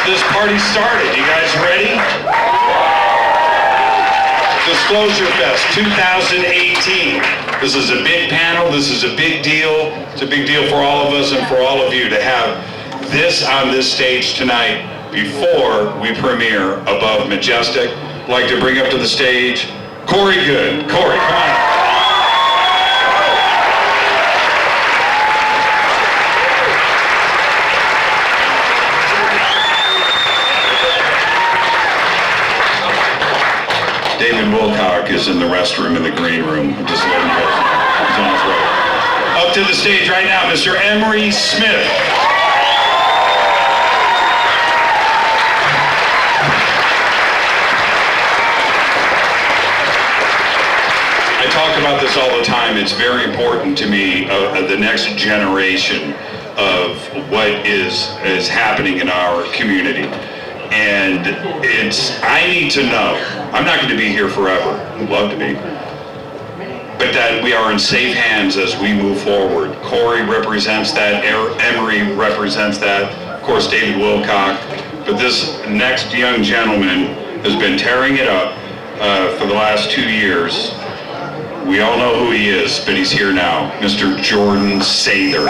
this party started. You guys ready? DisclosureFest 2018. This is a big panel. This is a big deal. It's a big deal for all of us and for all of you to have this on this stage tonight before we premiere Above Majestic. I'd like to bring up to the stage Goode. Corey, come on up. David Wilcock is in the restroom in the green room. Just letting you guys know. He's on his way. Up to the stage right now, Mr. Emory Smith. I talk about this all the time. It's very important to me, the next generation of what is happening in our community. And I need to know, I'm not going to be here forever, I'd love to be, but that we are in safe hands as we move forward. Corey represents that, Emery represents that, of course David Wilcock, but this next young gentleman has been tearing it up for the last 2 years. We all know who he is, but he's here now, Mr. Jordan Sather.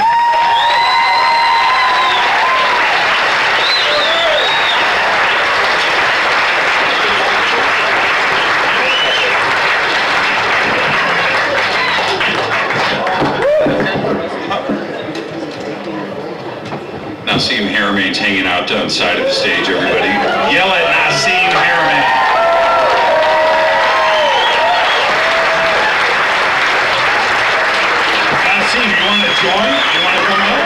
Nassim Haramein's hanging out on the side of the stage, everybody. Yell at Nassim Haramein. Nassim, you want to join? You want to come up?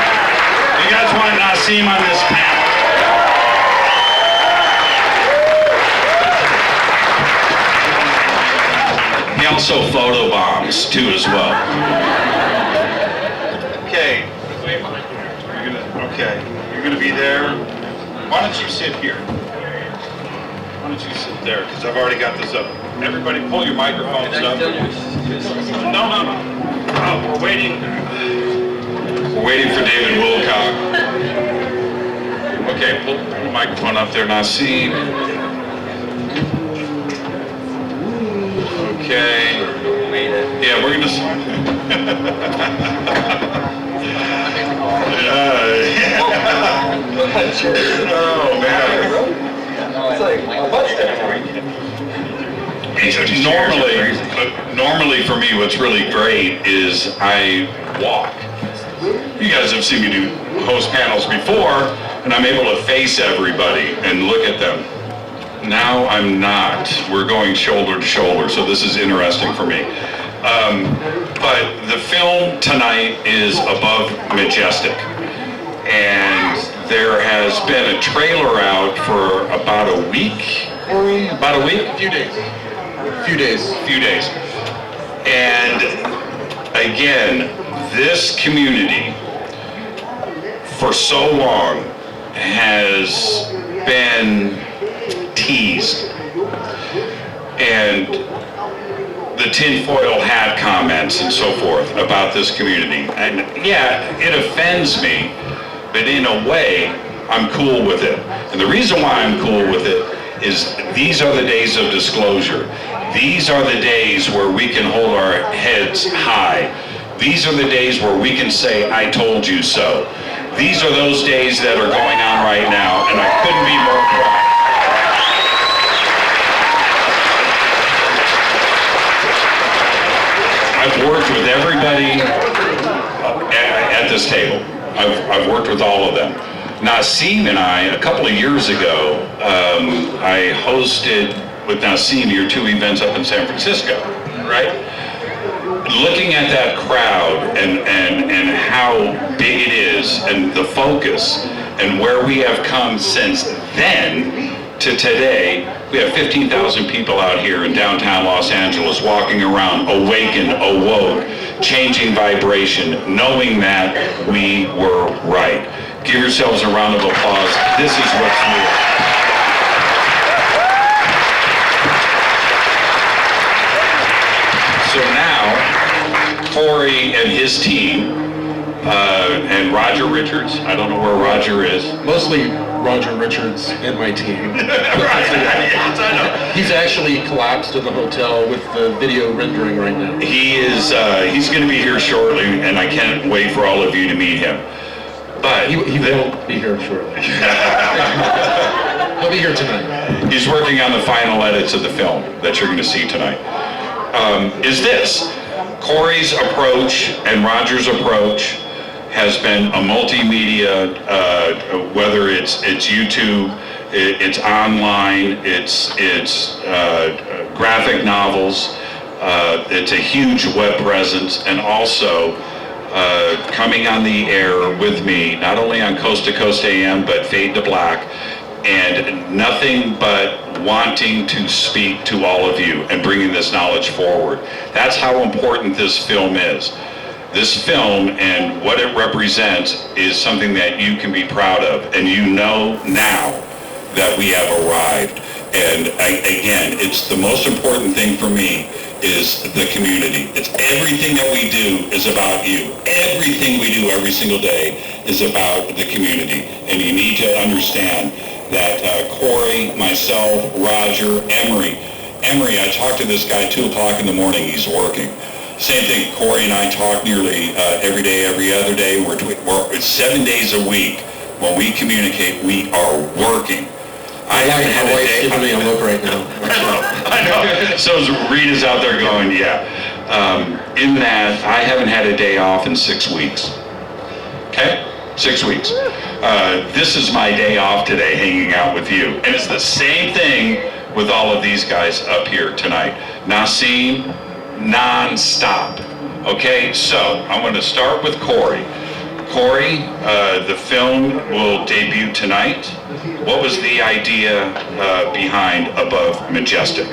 You guys want Nassim on this panel? He also photobombs, too, as well. Okay. Okay, you're going to be there. Why don't you sit here? Why don't you sit there? Because I've already got this up. Everybody pull your microphones up. No. Oh, we're waiting. We're waiting for David Wilcock. Okay, pull the microphone up there, Nassim. Okay. Yeah, we're going oh man. Normally for me what's really great is I walk. You guys have seen me do host panels before and I'm able to face everybody and look at them. Now I'm not. We're going shoulder to shoulder, so this is interesting for me. But the film tonight is Above Majestic. And there has been a trailer out for about a week. About a week? A few days. And again, this community for so long has been teased. And the tinfoil hat comments and so forth about this community. And yeah, it offends me, but in a way, I'm cool with it. And the reason why I'm cool with it is these are the days of disclosure. These are the days where we can hold our heads high. These are the days where we can say, I told you so. These are those days that are going on right now, and I couldn't be more proud. I've worked with everybody at this table. I've worked with all of them. Nassim and I, a couple of years ago, I hosted with Nassim your 2 events up in San Francisco, right? Looking at that crowd and how big it is and the focus and where we have come since then to today, we have 15,000 people out here in downtown Los Angeles walking around, awaken, awoke, changing vibration, knowing that we were right. Give yourselves a round of applause. This is what's new. So now, Corey and his team and Roger Richards. I don't know where Roger is. Mostly Roger Richards and my team. Yes, I know. He's actually collapsed in the hotel with the video rendering right now. He is. He's going to be here shortly, and I can't wait for all of you to meet him. But He won't be here shortly. He'll be here tonight. he's working on the final edits of the film that you're going to see tonight. Is this Corey's approach and Roger's approach has been a multimedia, whether it's YouTube, it's online, it's graphic novels, it's a huge web presence, and also coming on the air with me, not only on Coast to Coast AM, but Fade to Black, and nothing but wanting to speak to all of you and bringing this knowledge forward. That's how important this film is. This film and what it represents is something that you can be proud of, and you know now that we have arrived. And again, it's the most important thing for me is the community. It's everything that we do is about you. Everything we do every single day is about the community. And you need to understand that Corey, myself, Roger, Emery, I talked to this guy 2 o'clock in the morning, he's working. Same thing, Corey and I talk nearly every day, every other day. We're 7 days a week. When we communicate, we are working. I haven't had a day. Giving me a look right now. I know. So Rita's out there going, yeah. In that, I haven't had a day off in 6 weeks. Okay? 6 weeks. This is my day off today, hanging out with you. And it's the same thing with all of these guys up here tonight. Nassim, non-stop. Okay? So, I'm going to start with Corey. Corey, the film will debut tonight. What was the idea behind Above Majestic?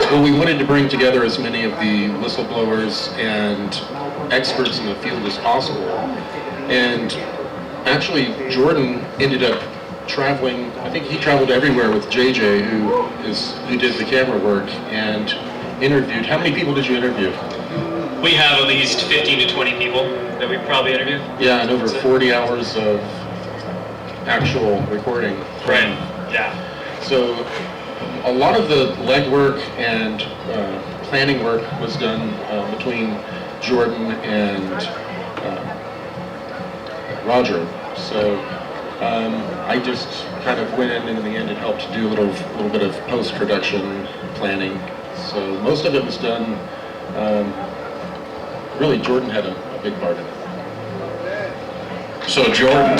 Well, we wanted to bring together as many of the whistleblowers and experts in the field as possible. And actually, Jordan ended up traveling, I think he traveled everywhere with JJ, who did the camera work, and interviewed. How many people did you interview? We have at least 15 to 20 people that we probably interviewed. Yeah, and over 40 hours of actual recording. Right, yeah. So a lot of the legwork and planning work was done between Jordan and Roger. So I just kind of went in, and in the end it helped to do a little bit of post-production planning. So most of it was done. Really, Jordan had a big part in it. So Jordan,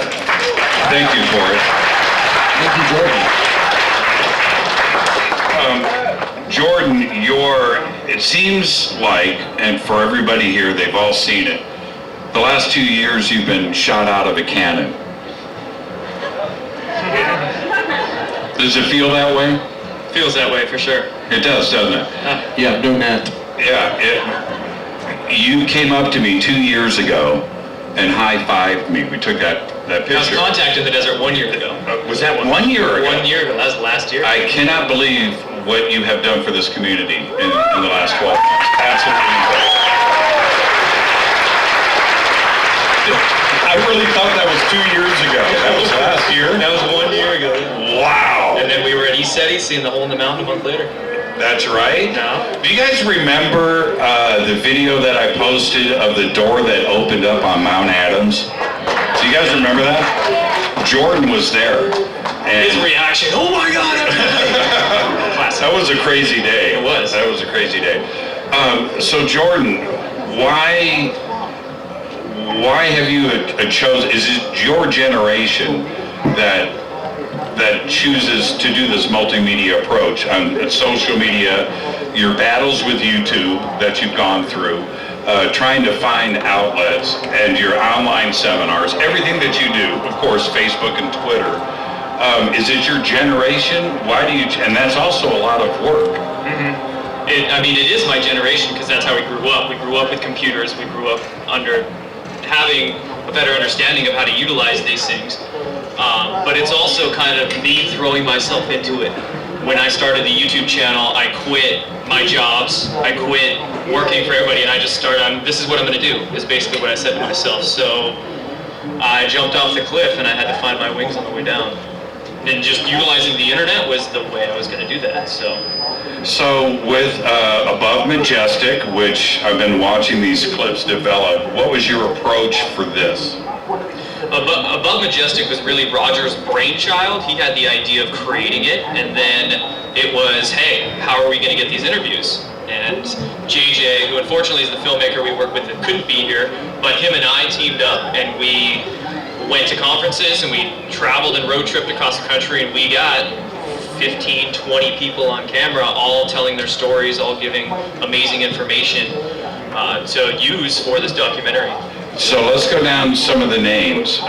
thank you, Corey. Thank you, Jordan. Jordan, it seems like, and for everybody here, they've all seen it, the last 2 years you've been shot out of a cannon. Does it feel that way? Feels that way for sure. It does, doesn't it? Yeah, no net. Yeah, you came up to me 2 years ago and high-fived me. We took that I was picture. contacted in the desert 1 year ago. Was that 1 year ago? 1 year ago, that was last year. I cannot believe what you have done for this community in the last 12 months. Absolutely incredible. I really thought that was 2 years ago. That was last year? That was 1 year ago. Wow. And then we were at East City, seeing the hole in the mountain a month later. That's right. No. Do you guys remember the video that I posted of the door that opened up on Mount Adams? Do you guys remember that? Jordan was there. And His reaction, oh my God! that was a crazy day. It was. That was a crazy day. So Jordan, why have you chosen? Is it your generation that chooses to do this multimedia approach on social media, your battles with YouTube that you've gone through, trying to find outlets, and your online seminars, everything that you do, of course, Facebook and Twitter. Is it your generation? Why do you, and that's also a lot of work. Mm-hmm. It is my generation because that's how we grew up. We grew up with computers. We grew up under having a better understanding of how to utilize these things. But it's also kind of me throwing myself into it. When I started the YouTube channel, I quit my jobs. I quit working for everybody, and I just started on, this is what I'm going to do, is basically what I said to myself. So I jumped off the cliff, and I had to find my wings on the way down. And just utilizing the internet was the way I was going to do that. So with Above Majestic, which I've been watching these clips develop, what was your approach for this? Above Majestic was really Roger's brainchild. He had the idea of creating it, and then it was, hey, how are we going to get these interviews? And JJ, who unfortunately is the filmmaker we work with that couldn't be here, but him and I teamed up, and we went to conferences, and we traveled and road tripped across the country, and we got 15, 20 people on camera, all telling their stories, all giving amazing information to use for this documentary. So let's go down some of the names.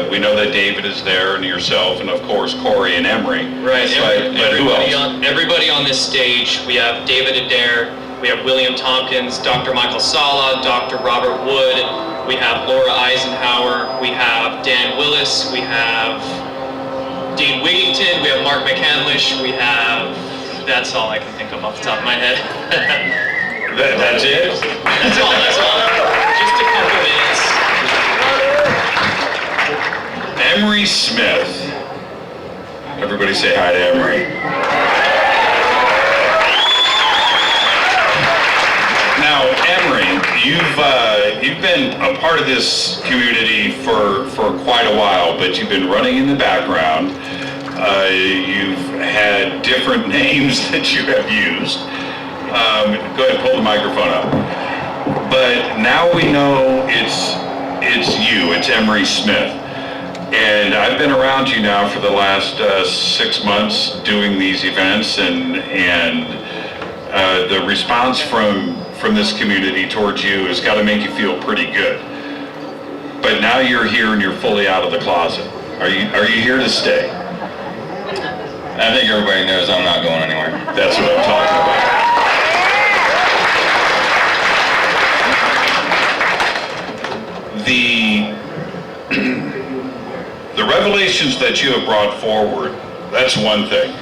We know that David is there, and yourself, and of course Corey and Emery. Right. But who else? Everybody on this stage. We have David Adair, we have William Tompkins, Dr. Michael Sala, Dr. Robert Wood, we have Laura Eisenhower, we have Dan Willis, we have Dean Wigington, we have Mark McCandlish, we have, that's all I can think of off the top of my head. That's it? That's all. Just a couple minutes. Emory Smith. Everybody say hi to Emery. Now, Emery, you've been a part of this community for quite a while, but you've been running in the background. You've had different names that you have used. Go ahead, pull the microphone up. But now we know it's you, it's Emory Smith. And I've been around you now for the last 6 months doing these events, and the response from this community towards you has got to make you feel pretty good. But now you're here and you're fully out of the closet. Are you here to stay? I think everybody knows I'm not going anywhere. That's what I'm talking about. The revelations that you have brought forward, that's one thing.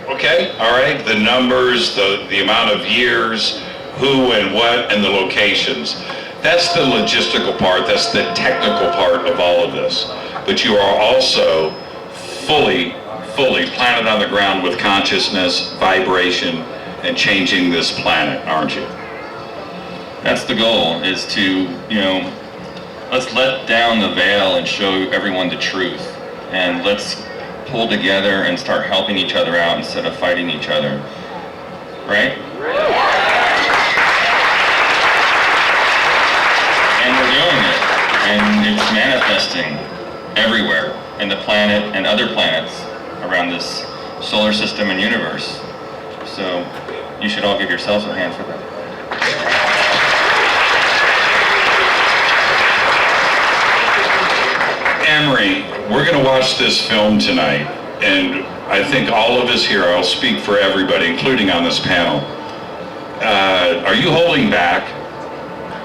Okay? All right? The numbers, the amount of years, who and what, and the locations. That's the logistical part, that's the technical part of all of this. But you are also fully planted on the ground with consciousness, vibration, and changing this planet, aren't you? That's the goal, is to, let's let down the veil and show everyone the truth. And let's pull together and start helping each other out instead of fighting each other. Right? And we're doing it. And it's manifesting everywhere in the planet and other planets around this solar system and universe. So you should all give yourselves a hand for that. Emery, we're going to watch this film tonight, and I think all of us here, I'll speak for everybody, including on this panel, are you holding back?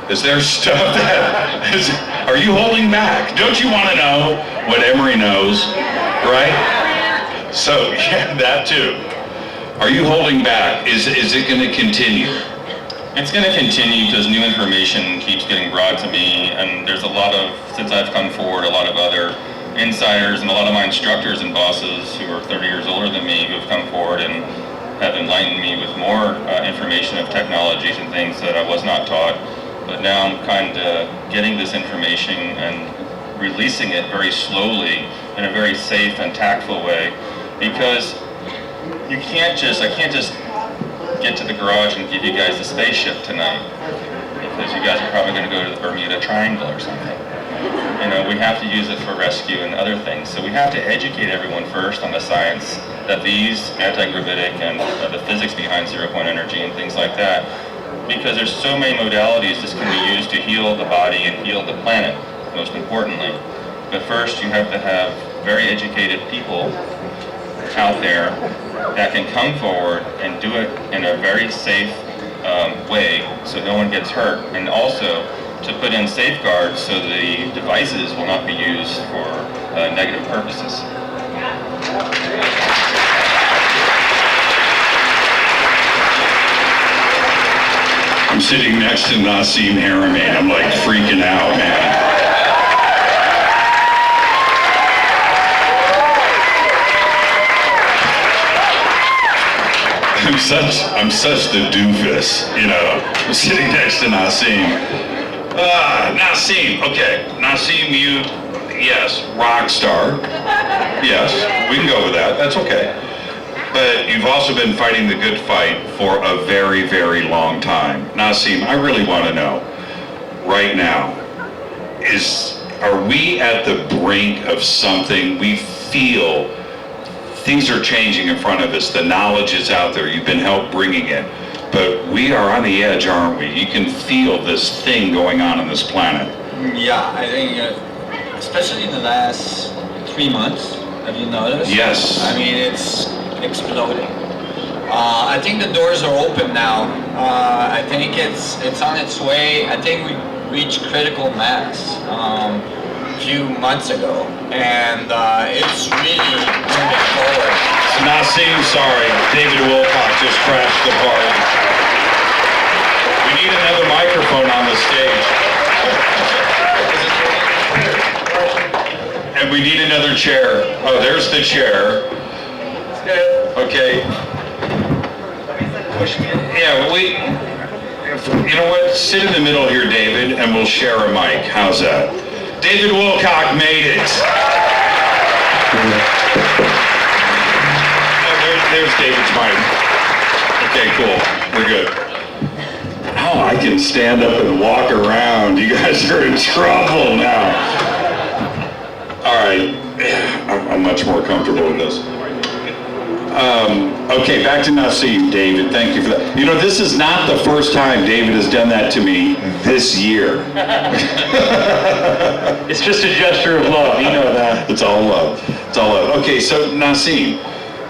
Is there stuff that, are you holding back? Don't you want to know what Emery knows, right? So, yeah, that too. Are you holding back? Is it going to continue? It's going to continue because new information keeps getting brought to me, and there's a lot of, since I've come forward, a lot of other insiders and a lot of my instructors and bosses who are 30 years older than me who have come forward and have enlightened me with more information of technologies and things that I was not taught. But now I'm kind of getting this information and releasing it very slowly in a very safe and tactful way, because I can't just get to the garage and give you guys the spaceship tonight, because you guys are probably going to go to the Bermuda Triangle or something. We have to use it for rescue and other things. So we have to educate everyone first on the science that these anti-gravitic and the physics behind zero-point energy and things like that, because there's so many modalities this can be used to heal the body and heal the planet, most importantly. But first you have to have very educated people out there that can come forward and do it in a very safe way so no one gets hurt, and also to put in safeguards so the devices will not be used for negative purposes. I'm sitting next to Nassim Haramein. I'm like freaking out, man. I'm such the doofus, you know. I'm sitting next to Nassim. Nassim, okay. Nassim, yes, rock star. Yes, we can go with that. That's okay. But you've also been fighting the good fight for a very, very long time. Nassim, I really want to know, right now, are we at the brink of something? We feel things are changing in front of us. The knowledge is out there. You've been helped bringing it. But we are on the edge, aren't we? You can feel this thing going on this planet. Yeah, I think, especially in the last 3 months, have you noticed? Yes. I mean, it's exploding. I think the doors are open now. I think it's on its way. I think we reached critical mass a few months ago, and it's really moving forward. Nassim, sorry, David Wilcock just crashed the party. We need another microphone on the stage. And we need another chair. Oh, there's the chair. Okay. Yeah, you know what? Sit in the middle here, David, and we'll share a mic. How's that? David Wilcock made it. There's David's mic. Okay, cool. We're good. Now I can stand up and walk around. You guys are in trouble now. All right. I'm much more comfortable with this. Okay, back to Nassim, David. Thank you for that. You know, this is not the first time David has done that to me this year. It's just a gesture of love, you know that. It's all love. It's all love. Okay, so Nassim,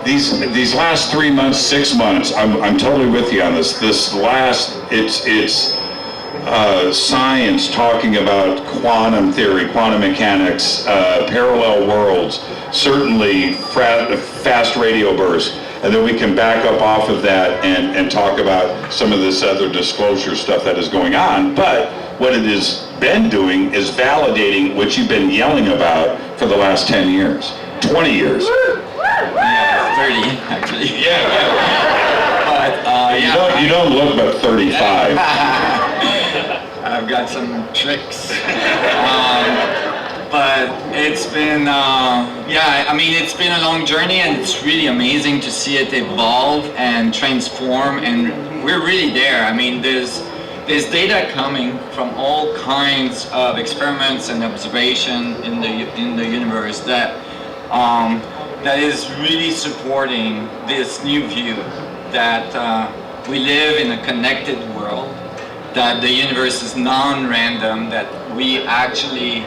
these last 3 months, 6 months, I'm totally with you on this. This last, it's science talking about quantum theory, quantum mechanics, parallel worlds, certainly fast radio bursts, and then we can back up off of that and talk about some of this other disclosure stuff that is going on. But what it has been doing is validating what you've been yelling about for the last 10 years, 20 years. Yeah, 30 actually. Yeah. But You don't look but 35. I've got some tricks. But it's been, I mean, it's been a long journey, and it's really amazing to see it evolve and transform, and we're really there. I mean, there's data coming from all kinds of experiments and observation in the universe that is really supporting this new view that we live in a connected world, that the universe is non-random, that we actually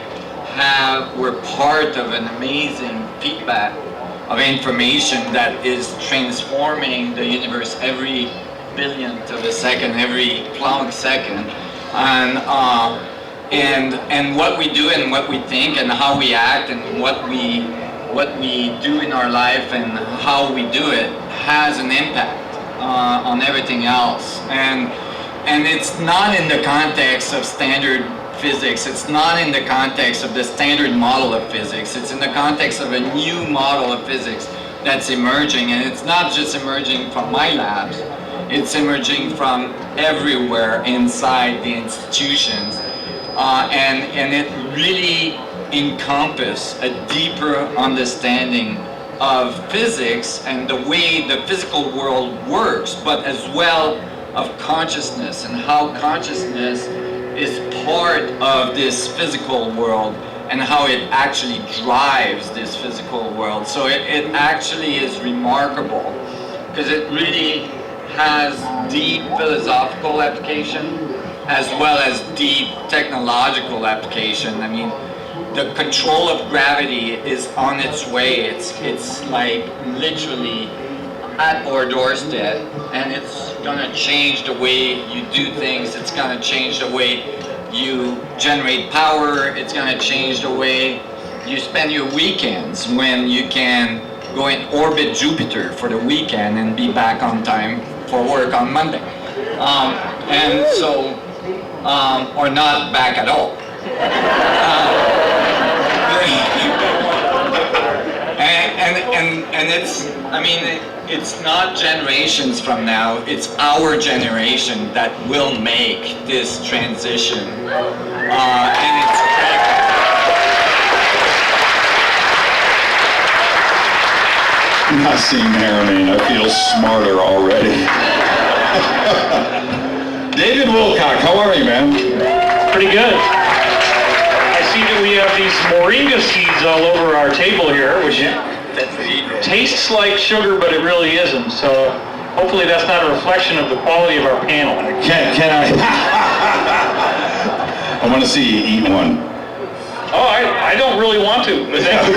we're part of an amazing feedback of information that is transforming the universe every billionth of a second, every plowing second, and what we do and what we think and how we act and what we do in our life and how we do it has an impact on everything else, and it's not in the context of standard physics. It's not in the context of the standard model of physics. It's in the context of a new model of physics that's emerging, and it's not just emerging from my labs. It's emerging from everywhere inside the institutions, and it really encompasses a deeper understanding of physics and the way the physical world works, but as well of consciousness and how consciousness is part of this physical world and how it actually drives this physical world. So it actually is remarkable because it really has deep philosophical application as well as deep technological application. I mean, the control of gravity is on its way. It's like literally at our doorstep, and it's gonna change the way you do things. It's gonna change the way you generate power. It's gonna change the way you spend your weekends when you can go and orbit Jupiter for the weekend and be back on time for work on Monday. And so, or not back at all. And it's, I mean, it's not generations from now, it's our generation that will make this transition. And it's Nassim, Haramein, I feel smarter already. David Wilcock, how are you, man? Pretty good. I see that we have these moringa seeds all over our table here, which tastes like sugar, but it really isn't. So hopefully that's not a reflection of the quality of our panel. Can I? I want to see you eat one. Oh, I don't really want to, but thank you.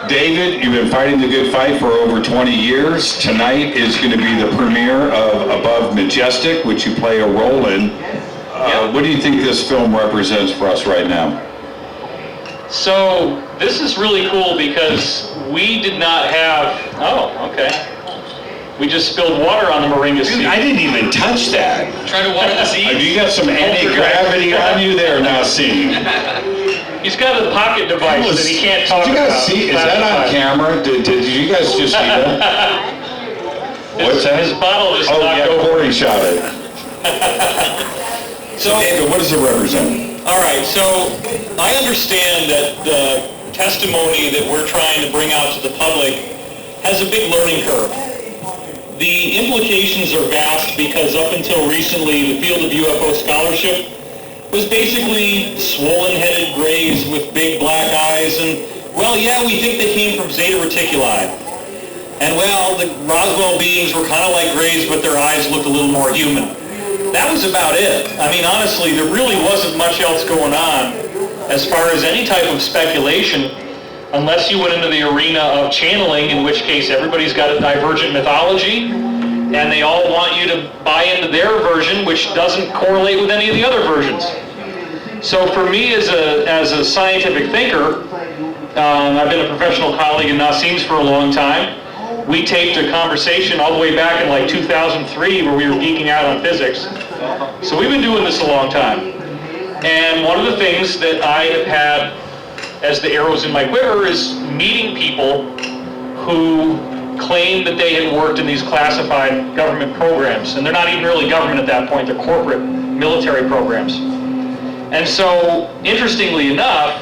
David, you've been fighting the good fight for over 20 years. Tonight is going to be the premiere of Above Majestic, which you play a role in. What do you think this film represents for us right now? So this is really cool because we did not have, oh, okay. We just spilled water on the moringa seed. I didn't even touch that. Try to water the seeds. Have you got some anti-gravity on you there, Nassim? He's got a pocket device that he can't talk Did you guys about. see? Is that on camera? Did you guys just see that? What's that? His bottle just Oh knocked yeah, over. Corey shot it. So David, what does it represent? All right, so I understand that the testimony that we're trying to bring out to the public has a big learning curve. The implications are vast because up until recently, the field of UFO scholarship was basically swollen-headed grays with big black eyes, and, well, yeah, we think they came from Zeta Reticuli. And, well, the Roswell beings were kind of like grays, but their eyes looked a little more human. That was about it. I mean, honestly, there really wasn't much else going on as far as any type of speculation, unless you went into the arena of channeling, in which case everybody's got a divergent mythology, and they all want you to buy into their version, which doesn't correlate with any of the other versions. So for me as a scientific thinker, I've been a professional colleague in Nassim's for a long time. We taped a conversation all the way back in like 2003 where we were geeking out on physics. So we've been doing this a long time. And one of the things that I have had as the arrows in my quiver is meeting people who claim that they had worked in these classified government programs. And they're not even really government at that point, they're corporate military programs. And so, interestingly enough,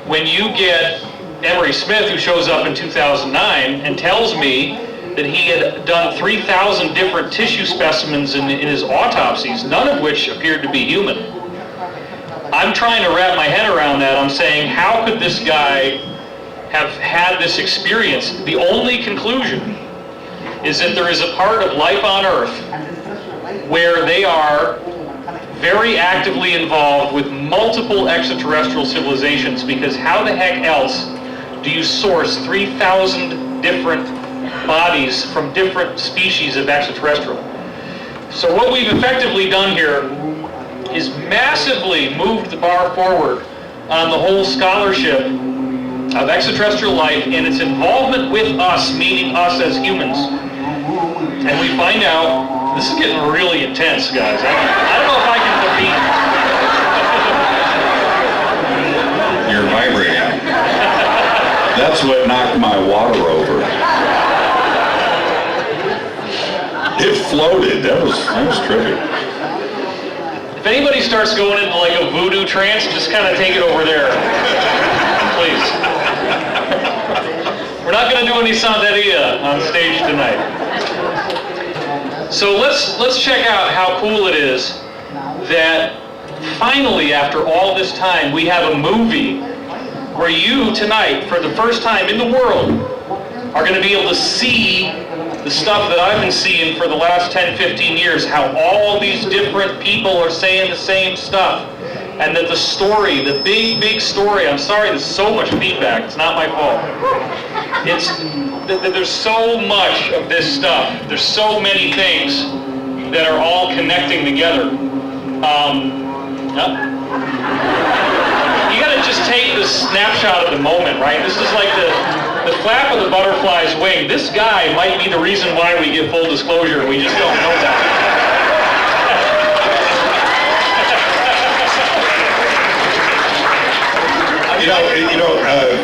when you get Emory Smith, who shows up in 2009 and tells me that he had done 3,000 different tissue specimens in his autopsies, none of which appeared to be human. I'm trying to wrap my head around that. I'm saying, how could this guy have had this experience? The only conclusion is that there is a part of life on Earth where they are very actively involved with multiple extraterrestrial civilizations, because how the heck else do you source 3,000 different bodies from different species of extraterrestrial? So what we've effectively done here is massively moved the bar forward on the whole scholarship of extraterrestrial life and its involvement with us, meaning us as humans. And we find out, this is getting really intense, guys. I don't know if I can compete. You're vibrating. That's what knocked my water over. It floated. That was trippy. If anybody starts going into like a voodoo trance, just kind of take it over there, please. We're not going to do any Santeria on stage tonight. So let's check out how cool it is that finally, after all this time, we have a movie where you tonight, for the first time in the world, are going to be able to see the stuff that I've been seeing for the last 10, 15 years, how all these different people are saying the same stuff, and that the story, the big, big story, I'm sorry there's so much feedback, it's not my fault. It's there's so much of this stuff, there's so many things that are all connecting together. You gotta just take the snapshot of the moment, right? This is like the flap of the butterfly's wing. This guy might be the reason why we get full disclosure, and we just don't know that.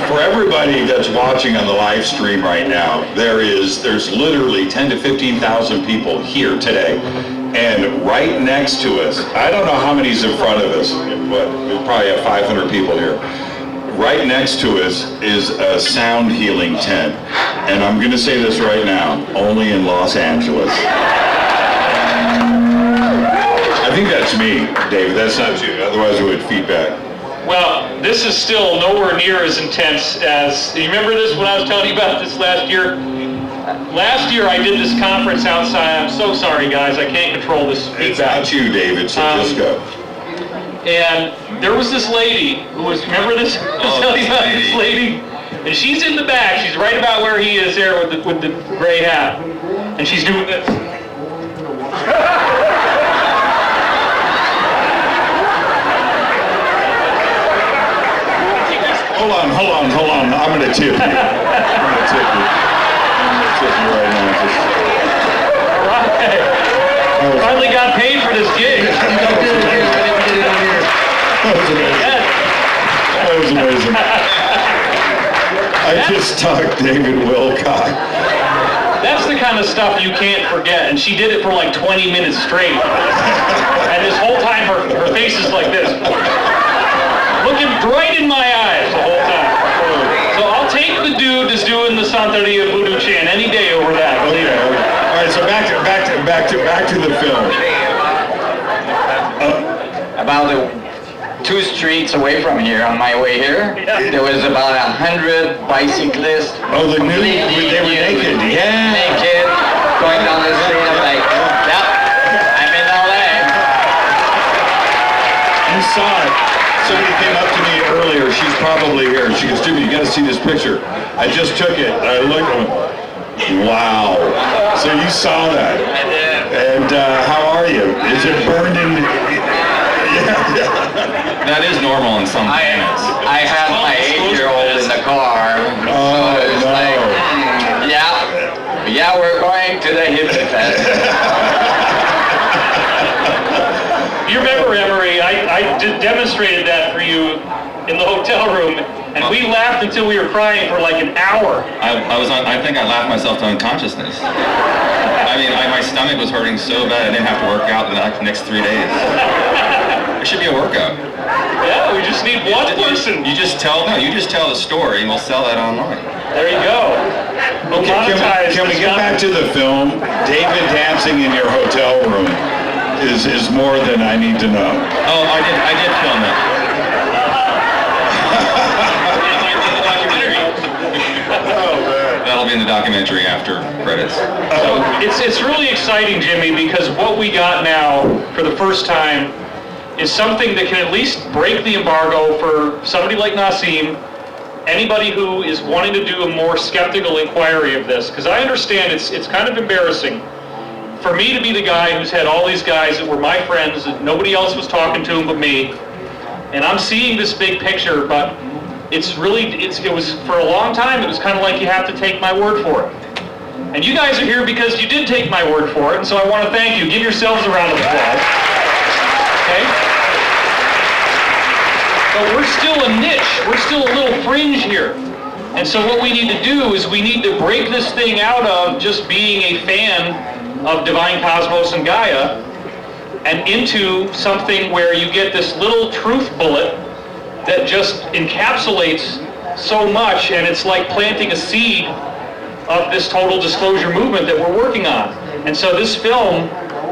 For everybody that's watching on the live stream right now, there's literally 10 to 15,000 people here today. And right next to us, I don't know how many's in front of us, but we probably have 500 people here. Right next to us is a sound healing tent. And I'm going to say this right now, only in Los Angeles. I think that's me, David, that's not you, otherwise it would feedback. Well, this is still nowhere near as intense as, you remember this when I was telling you about this last year? Last year I did this conference outside. I'm so sorry guys, I can't control this feedback. It's not you, David, so just go. And there was this lady who was, remember this? I was telling you about this lady? And she's in the back, she's right about where he is there with the gray hat. And she's doing this. Hold on. I'm going to tip you. I'm going to tip you. Right now. All right. Finally got paid for this gig. That was amazing. I just talked David Wilcock. That's the kind of stuff you can't forget. And she did it for like 20 minutes straight. And this whole time her face is like this. Looking right in my eyes the whole time. So I'll take the dude that's doing the Santeria Voodoo chant any day over that. Believe me. All right, so back to the film. About 2 streets away from here, on my way here, there was about 100 bicyclists. Oh, they were naked. Yeah. Naked, going down the street. I'm like, yep, I'm in LA. You saw it. Somebody came up to me earlier, she's probably here, and she goes, Jimmy, you gotta see this picture. I just took it, and I looked at it, wow. So you saw that. I did. And how are you? Is it burned in? Yeah. That is normal in some planets. I had my 8-year-old in the car. Oh, so it's no. like, yeah, we're going to the hippie fest. You remember, Emery, I demonstrated that for you in the hotel room, and we laughed until we were crying for like an hour. I think I laughed myself to unconsciousness. I mean, my stomach was hurting so bad I didn't have to work out the next 3 days. It should be a workout. Yeah, we just need one person. You just tell the story and we'll sell that online. There you go. Okay, can we get back to the film? David dancing in your hotel room is more than I need to know. Oh, I did film it. That'll be in the documentary after credits. So it's really exciting, Jimmy, because what we got now for the first time is something that can at least break the embargo for somebody like Nassim, anybody who is wanting to do a more skeptical inquiry of this, because I understand it's kind of embarrassing for me to be the guy who's had all these guys that were my friends that nobody else was talking to them but me, and I'm seeing this big picture, but it was for a long time, it was kind of like you have to take my word for it. And you guys are here because you did take my word for it, and so I want to thank you. Give yourselves a round of applause. Okay? But we're still a niche. We're still a little fringe here. And so what we need to do is we need to break this thing out of just being a fan of Divine Cosmos and Gaia and into something where you get this little truth bullet that just encapsulates so much, and it's like planting a seed of this total disclosure movement that we're working on. And so this film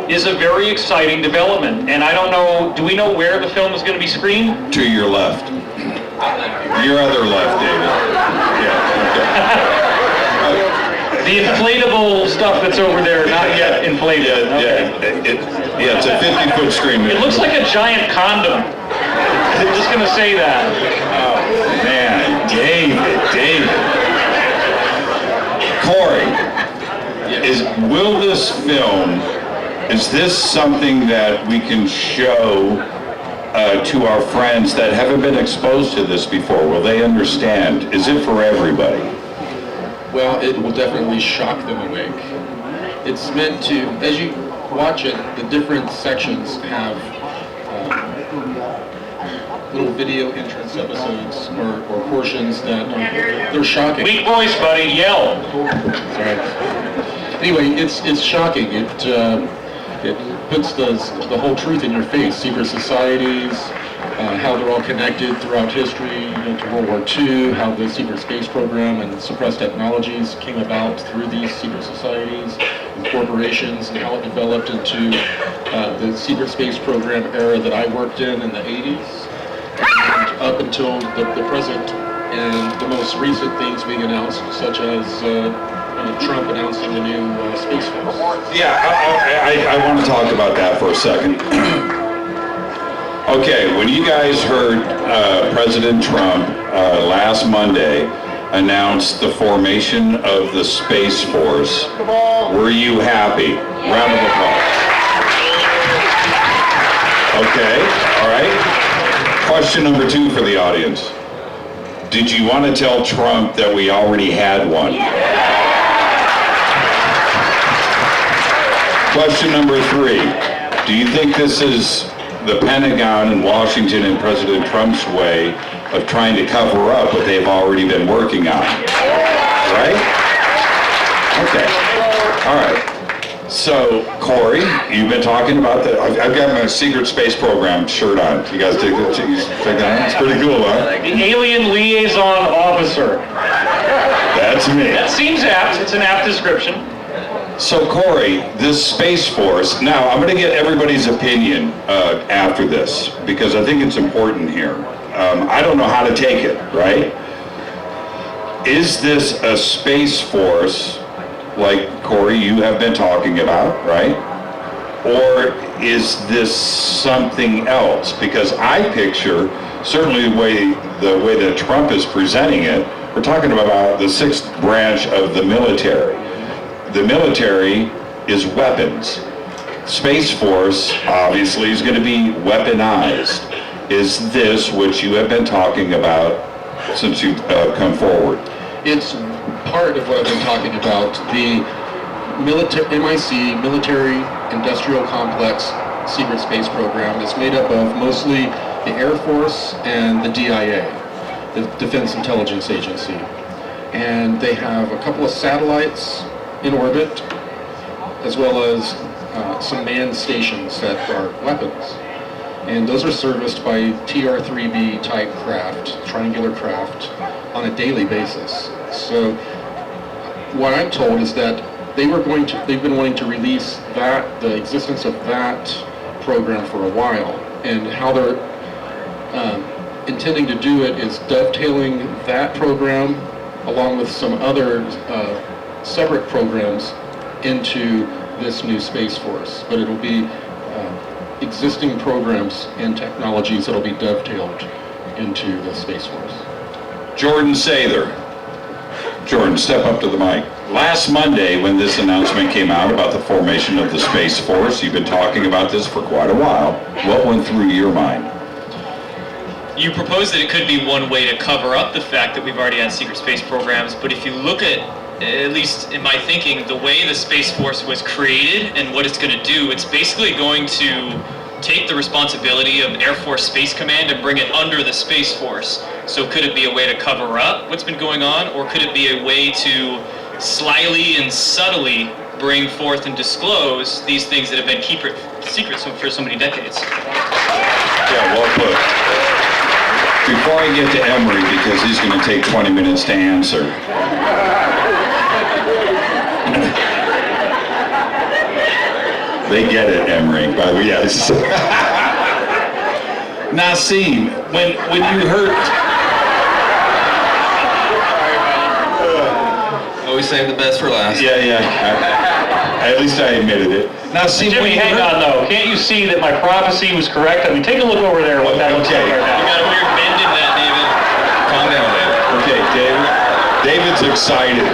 is a very exciting development. And I don't know, do we know where the film is going to be screened? To your left. Your other left, David. Yeah, The inflatable stuff that's over there, not yet inflated. Okay. It's a 50-foot screen. It looks like a giant condom. I'm just going to say that. Oh, man. David. Corey, will this film, is this something that we can show to our friends that haven't been exposed to this before? Will they understand? Is it for everybody? Well, it will definitely shock them awake. It's meant to, as you watch it, the different sections have little video entrance episodes or portions that they're shocking. Weak voice, buddy, yell. Sorry. Anyway, it's shocking. It puts the whole truth in your face. Secret societies, how they're all connected throughout history, to World War II, how the secret space program and suppressed technologies came about through these secret societies and corporations, and how it developed into the secret space program era that I worked in the 80s, and up until the present, and the most recent things being announced, such as Trump announcing the new Space Force. Yeah, I want to talk about that for a second. Okay, when you guys heard President Trump last Monday announce the formation of the Space Force, were you happy? Round of applause. Okay, all right. Question number 2 for the audience. Did you want to tell Trump that we already had one? Question number 3. Do you think this is the Pentagon in Washington and President Trump's way of trying to cover up what they've already been working on? Right? Okay. All right. So, Corey, you've been talking about that. I've got my secret space program shirt on. You guys take that? It's pretty cool, huh? The alien liaison officer. That's me. That seems apt. It's an apt description. So, Corey, this Space Force, now I'm going to get everybody's opinion after this, because I think it's important here. I don't know how to take it, right? Is this a Space Force, like, Corey, you have been talking about, right? Or is this something else? Because I picture, certainly the way that Trump is presenting it, we're talking about the 6th branch of the military. The military is weapons. Space Force, obviously, is going to be weaponized. Is this what you have been talking about since you've come forward? It's part of what I've been talking about. The MIC, Military Industrial Complex Secret Space Program, is made up of mostly the Air Force and the DIA, the Defense Intelligence Agency. And they have a couple of satellites in orbit, as well as some manned stations that are weapons. And those are serviced by TR-3B type craft, triangular craft, on a daily basis. So what I'm told is that they've been wanting to release the existence of that program for a while, and how they're intending to do it is dovetailing that program along with some other separate programs into this new Space Force. But it'll be existing programs and technologies that'll be dovetailed into the Space Force. Jordan Sather. Jordan, step up to the mic. Last Monday, when this announcement came out about the formation of the Space Force, you've been talking about this for quite a while. What went through your mind? You proposed that it could be one way to cover up the fact that we've already had secret space programs, but if you look at least in my thinking, the way the Space Force was created and what it's going to do, it's basically going to take the responsibility of Air Force Space Command and bring it under the Space Force. So could it be a way to cover up what's been going on, or could it be a way to slyly and subtly bring forth and disclose these things that have been secret for so many decades? Yeah, well put. Before I get to Emery, because he's going to take 20 minutes to answer. They get it, Emery, by the way, yes. Nassim, when you heard... Always save the best for last. Yeah. At least I admitted it. Nassim, Jimmy, hang on though. Can't you see that my prophecy was correct? I mean, take a look over there what that looks like right now. You got a weird bend in that, David. Calm down, David. Okay, David's excited.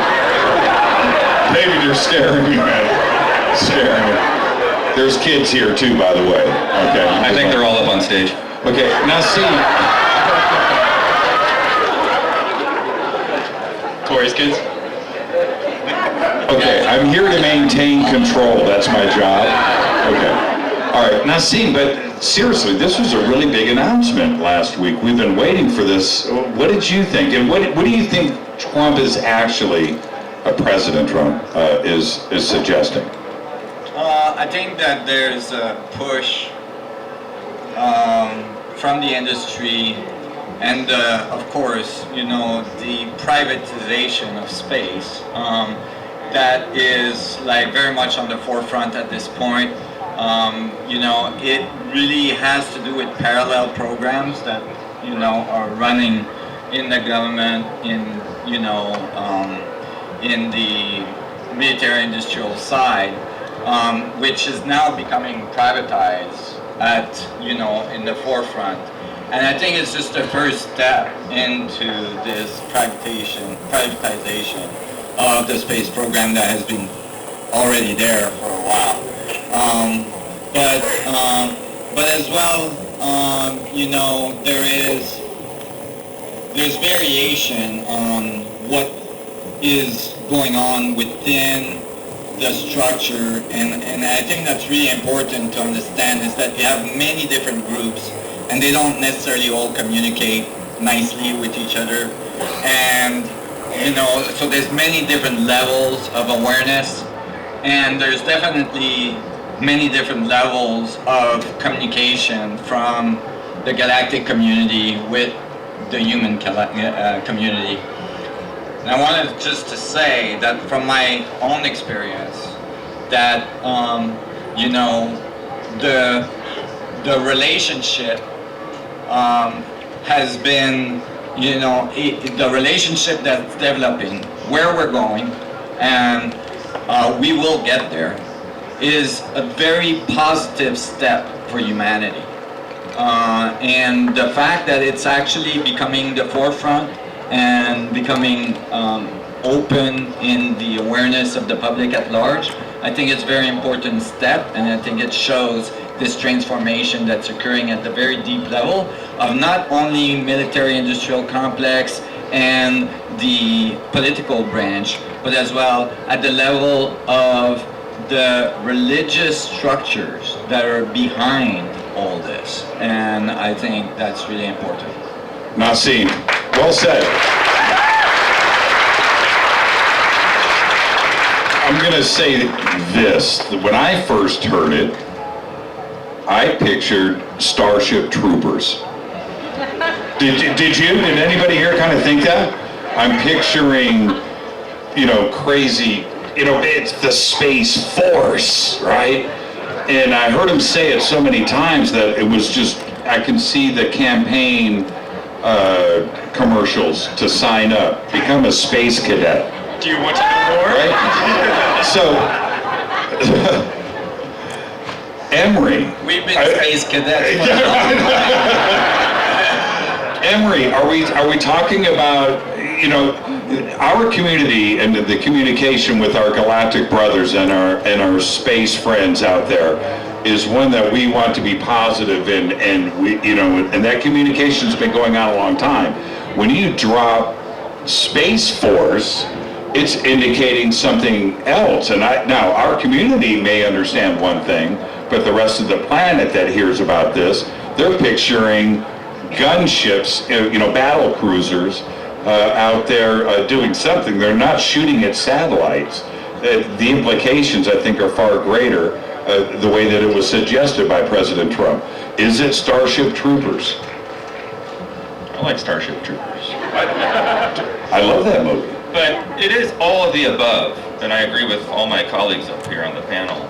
David, you're scaring me, man. Scaring me. There's kids here too, by the way. Okay. I think they're all up on stage. Okay, Nassim. Corey's kids? Okay, I'm here to maintain control. That's my job. Okay. All right, Nassim, but seriously, this was a really big announcement last week. We've been waiting for this. What did you think? And what do you think Trump is actually, President Trump, is suggesting? I think that there's a push from the industry and of course, you know, the privatization of space that is like very much on the forefront at this point. You know, it really has to do with parallel programs that, you know, are running in the government, in, you know, in the military industrial side, which is now becoming privatized at, you know, in the forefront. And I think it's just the first step into this privatization of the space program that has been already there for a while. But as well, you know, there's variation on what is going on within the structure, and I think that's really important to understand is that you have many different groups and they don't necessarily all communicate nicely with each other, and you know, so there's many different levels of awareness, and there's definitely many different levels of communication from the galactic community with the human community. And I wanted just to say that from my own experience, that you know, the relationship has been, you know, the relationship that's developing, where we're going, and we will get there, is a very positive step for humanity. And the fact that it's actually becoming the forefront and becoming open in the awareness of the public at large, I think it's a very important step, and I think it shows this transformation that's occurring at the very deep level of not only military-industrial complex and the political branch, but as well at the level of the religious structures that are behind all this. And I think that's really important. Nassim, well said. I'm going to say this. When I first heard it, I pictured Starship Troopers. Did you? Did anybody here kind of think that? I'm picturing, you know, crazy, you know, it's the Space Force, right? And I heard him say it so many times that it was just, I can see the campaign commercials to sign up, become a space cadet. Do you want to know more? Right? So, Emery. We've been space cadets for Emory, are we talking about, you know, our community and the communication with our galactic brothers and our space friends out there is one that we want to be positive in, and we, you know, and that communication's been going on a long time. When you drop Space Force, it's indicating something else. And now our community may understand one thing, but the rest of the planet that hears about this, they're picturing gunships, you know, battle cruisers out there doing something. They're not shooting at satellites. The implications, I think, are far greater the way that it was suggested by President Trump. Is it Starship Troopers? I like Starship Troopers. I love that movie. But it is all of the above, and I agree with all my colleagues up here on the panel.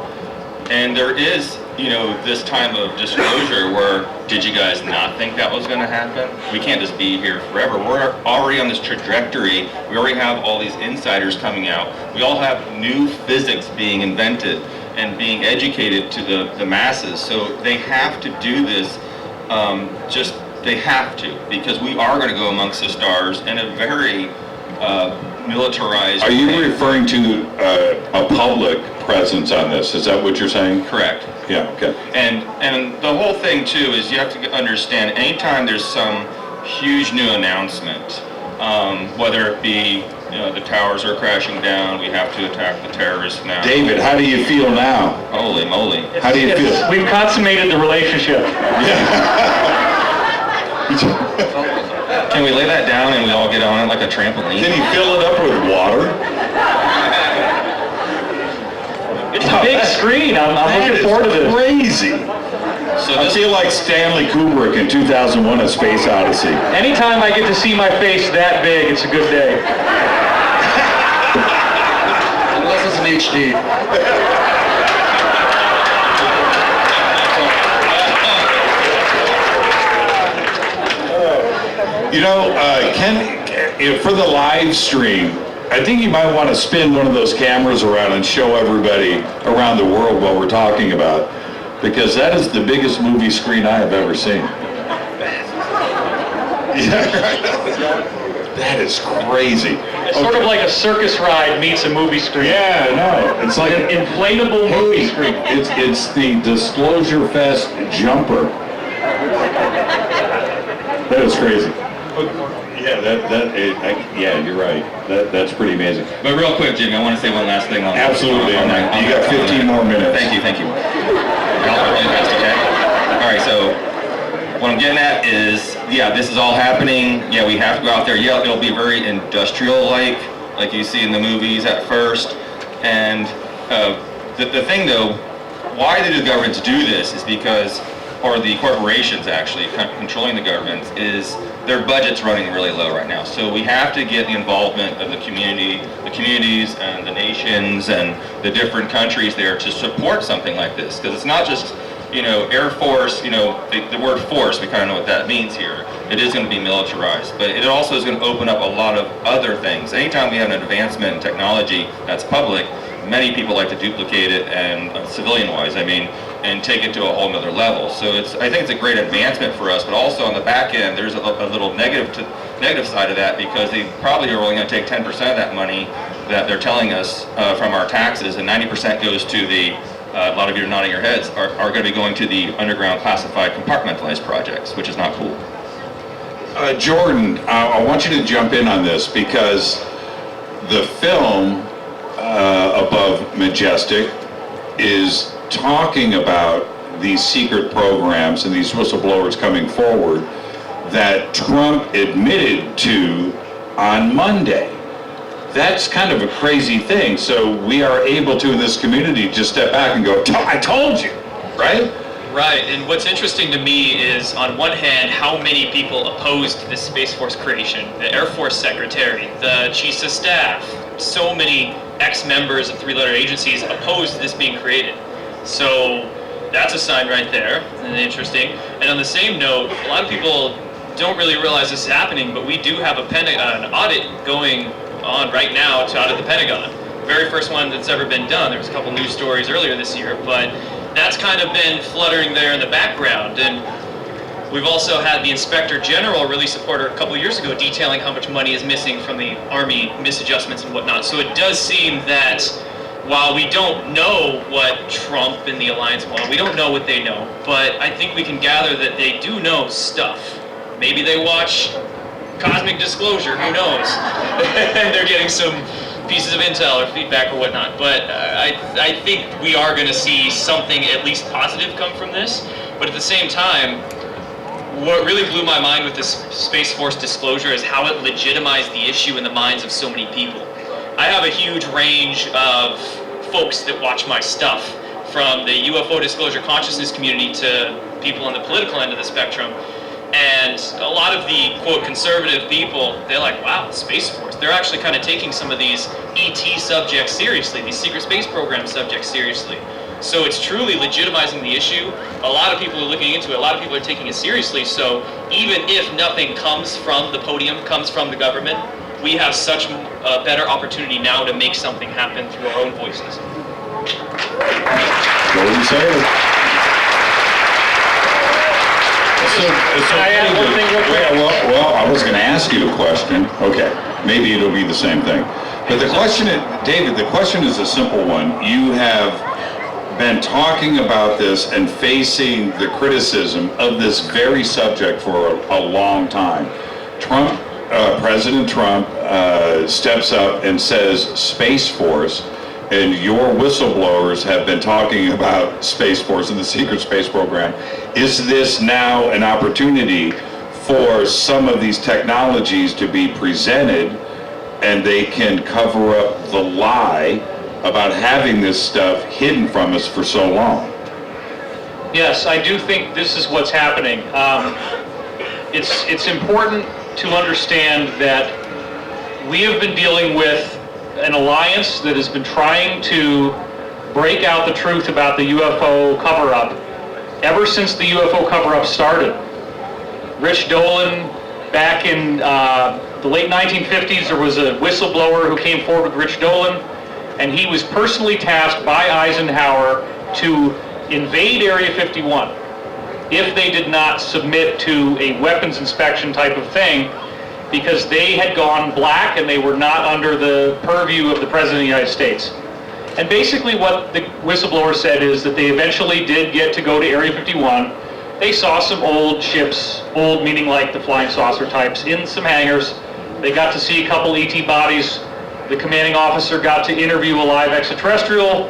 And there is, you know, this time of disclosure where, did you guys not think that was going to happen? We can't just be here forever. We're already on this trajectory. We already have all these insiders coming out. We all have new physics being invented and being educated to the masses. So they have to do this, they have to, because we are going to go amongst the stars in a very militarized Are you way. referring to a public presence on this? Is that what you're saying? Correct. Yeah, okay. And the whole thing too is you have to understand, anytime there's some huge new announcement, Whether it be, the towers are crashing down, we have to attack the terrorists now. David, how do you feel now? Holy moly. How do you feel? We've consummated the relationship. Can we lay that down and we all get on it like a trampoline? Can you fill it up with water? It's a big screen. I'm looking forward to this. Crazy. So I this, feel like Stanley Kubrick in 2001: A Space Odyssey. Anytime I get to see my face that big, it's a good day. Unless it's an HD. Ken, for the live stream, I think you might want to spin one of those cameras around and show everybody around the world what we're talking about, because that is the biggest movie screen I have ever seen. That is crazy. It's sort of like a circus ride meets a movie screen. Yeah, no, it's like An inflatable movie screen. It's the DisclosureFest jumper. That is crazy. Yeah, you're right. That's pretty amazing. but real quick, Jimmy, I want to say one last thing on Absolutely. on that. You got 15 more minutes. Thank you. I'll really fast, okay? All right, so what I'm getting at is, this is all happening. Yeah, we have to go out there. Yeah, it'll be very industrial-like you see in the movies at first. And the thing, though, why do the governments do this is because, or the corporations actually controlling the governments, is their budget's running really low right now. So we have to get the involvement of the communities and the nations and the different countries there to support something like this. Because it's not just, Air Force, the word force, we kind of know what that means here. It is going to be militarized, but it also is going to open up a lot of other things. Anytime we have an advancement in technology that's public, many people like to duplicate it, and civilian-wise, and take it to a whole nother level. So I think it's a great advancement for us, but also on the back end, there's a little negative side of that, because they probably are only going to take 10% of that money that they're telling us from our taxes, and 90% goes to the, a lot of you are nodding your heads, are going to be going to the underground classified compartmentalized projects, which is not cool. Jordan, I want you to jump in on this, because the film above Majestic is talking about these secret programs and these whistleblowers coming forward that Trump admitted to on Monday. That's kind of a crazy thing. So we are able to, in this community, just step back and go, I told you, right? Right, and what's interesting to me is, on one hand, how many people opposed this Space Force creation. The Air Force Secretary, the Chiefs of Staff, so many ex-members of three-letter agencies opposed this being created. So that's a sign right there, and interesting. And on the same note, a lot of people don't really realize this is happening, but we do have an audit going on right now out of the Pentagon. The very first one that's ever been done. There was a couple news stories earlier this year, but that's kind of been fluttering there in the background. And we've also had the Inspector General release a report a couple years ago detailing how much money is missing from the Army misadjustments and whatnot. So it does seem that while we don't know what Trump and the alliance want, we don't know what they know, but I think we can gather that they do know stuff. Maybe they watch Cosmic Disclosure, who knows? They're getting some pieces of intel or feedback or whatnot, but I think we are going to see something at least positive come from this. But at the same time, what really blew my mind with this Space Force disclosure is how it legitimized the issue in the minds of so many people. I have a huge range of folks that watch my stuff, from the UFO disclosure consciousness community to people on the political end of the spectrum. And a lot of the, quote, conservative people, they're like, wow, Space Force. They're actually kind of taking some of these ET subjects seriously, these secret space program subjects seriously. So it's truly legitimizing the issue. A lot of people are looking into it. A lot of people are taking it seriously. So even if nothing comes from the podium, comes from the government, we have such a better opportunity now to make something happen through our own voices. Golden Sailor. Can I add one thing real quick? Well, I was going to ask you a question. Okay, maybe it'll be the same thing. But the question, David, the question is a simple one. You have been talking about this and facing the criticism of this very subject for a long time. Trump President Trump steps up and says Space Force, and your whistleblowers have been talking about Space Force and the secret space program, is this now an opportunity for some of these technologies to be presented and they can cover up the lie about having this stuff hidden from us for so long? Yes, I do think this is what's happening. It's important to understand that we have been dealing with an alliance that has been trying to break out the truth about the UFO cover-up ever since the UFO cover-up started. Rich Dolan, back in the late 1950s, there was a whistleblower who came forward with Rich Dolan, and he was personally tasked by Eisenhower to invade Area 51 if they did not submit to a weapons inspection type of thing, because they had gone black and they were not under the purview of the President of the United States. And basically what the whistleblower said is that they eventually did get to go to Area 51. They saw some old ships, old meaning like the flying saucer types, in some hangars. They got to see a couple ET bodies. The commanding officer got to interview a live extraterrestrial.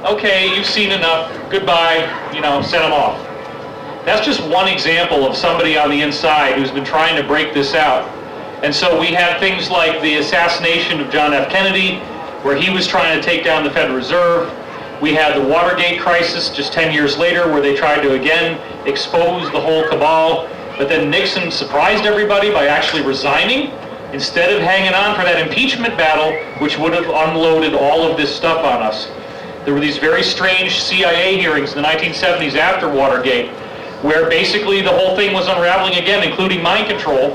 Okay, you've seen enough, goodbye, send them off. That's just one example of somebody on the inside who's been trying to break this out. And so we had things like the assassination of John F. Kennedy, where he was trying to take down the Federal Reserve. We had the Watergate crisis just 10 years later, where they tried to again expose the whole cabal. But then Nixon surprised everybody by actually resigning instead of hanging on for that impeachment battle, which would have unloaded all of this stuff on us. There were these very strange CIA hearings in the 1970s after Watergate, where basically the whole thing was unraveling again, including mind control.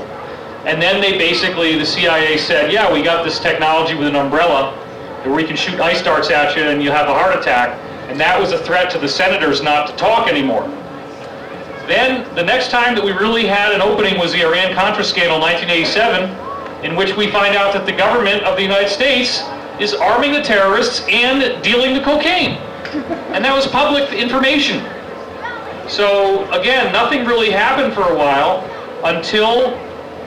And then the CIA said, yeah, we got this technology with an umbrella where we can shoot ice darts at you and you have a heart attack. And that was a threat to the senators not to talk anymore. Then the next time that we really had an opening was the Iran-Contra scandal in 1987, in which we find out that the government of the United States is arming the terrorists and dealing the cocaine. And that was public information. So again, nothing really happened for a while until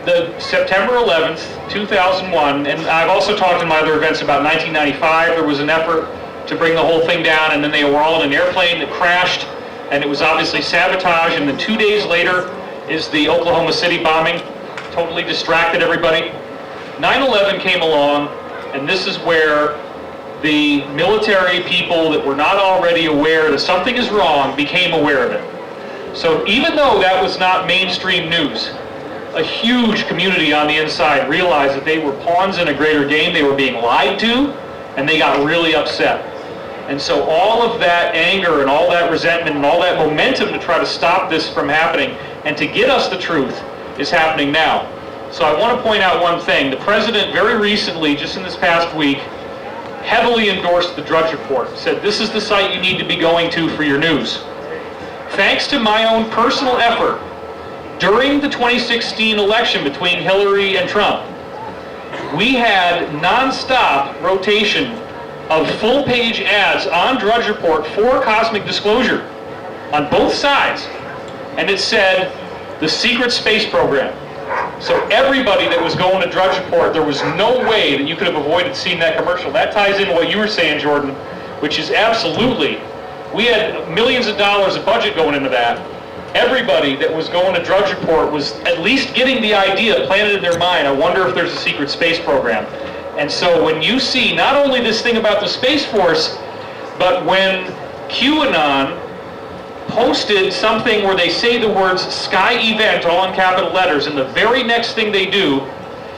the September 11th, 2001, and I've also talked in my other events about 1995. There was an effort to bring the whole thing down, and then they were all in an airplane that crashed, and it was obviously sabotage, and then 2 days later is the Oklahoma City bombing, totally distracted everybody. 9/11 came along, and this is where the military people that were not already aware that something is wrong became aware of it. So even though that was not mainstream news, a huge community on the inside realized that they were pawns in a greater game, they were being lied to, and they got really upset. And so all of that anger and all that resentment and all that momentum to try to stop this from happening and to get us the truth is happening now. So I want to point out one thing. The president very recently, just in this past week, heavily endorsed the Drudge Report, said this is the site you need to be going to for your news. Thanks to my own personal effort, during the 2016 election between Hillary and Trump, we had non-stop rotation of full-page ads on Drudge Report for Cosmic Disclosure on both sides. And it said, the secret space program. So everybody that was going to Drudge Report, there was no way that you could have avoided seeing that commercial. That ties into what you were saying, Jordan, which is absolutely, we had millions of dollars of budget going into that. Everybody that was going to Drudge Report was at least getting the idea planted in their mind, I wonder if there's a secret space program. And so when you see not only this thing about the Space Force, but when QAnon posted something where they say the words Sky Event all in capital letters, and the very next thing they do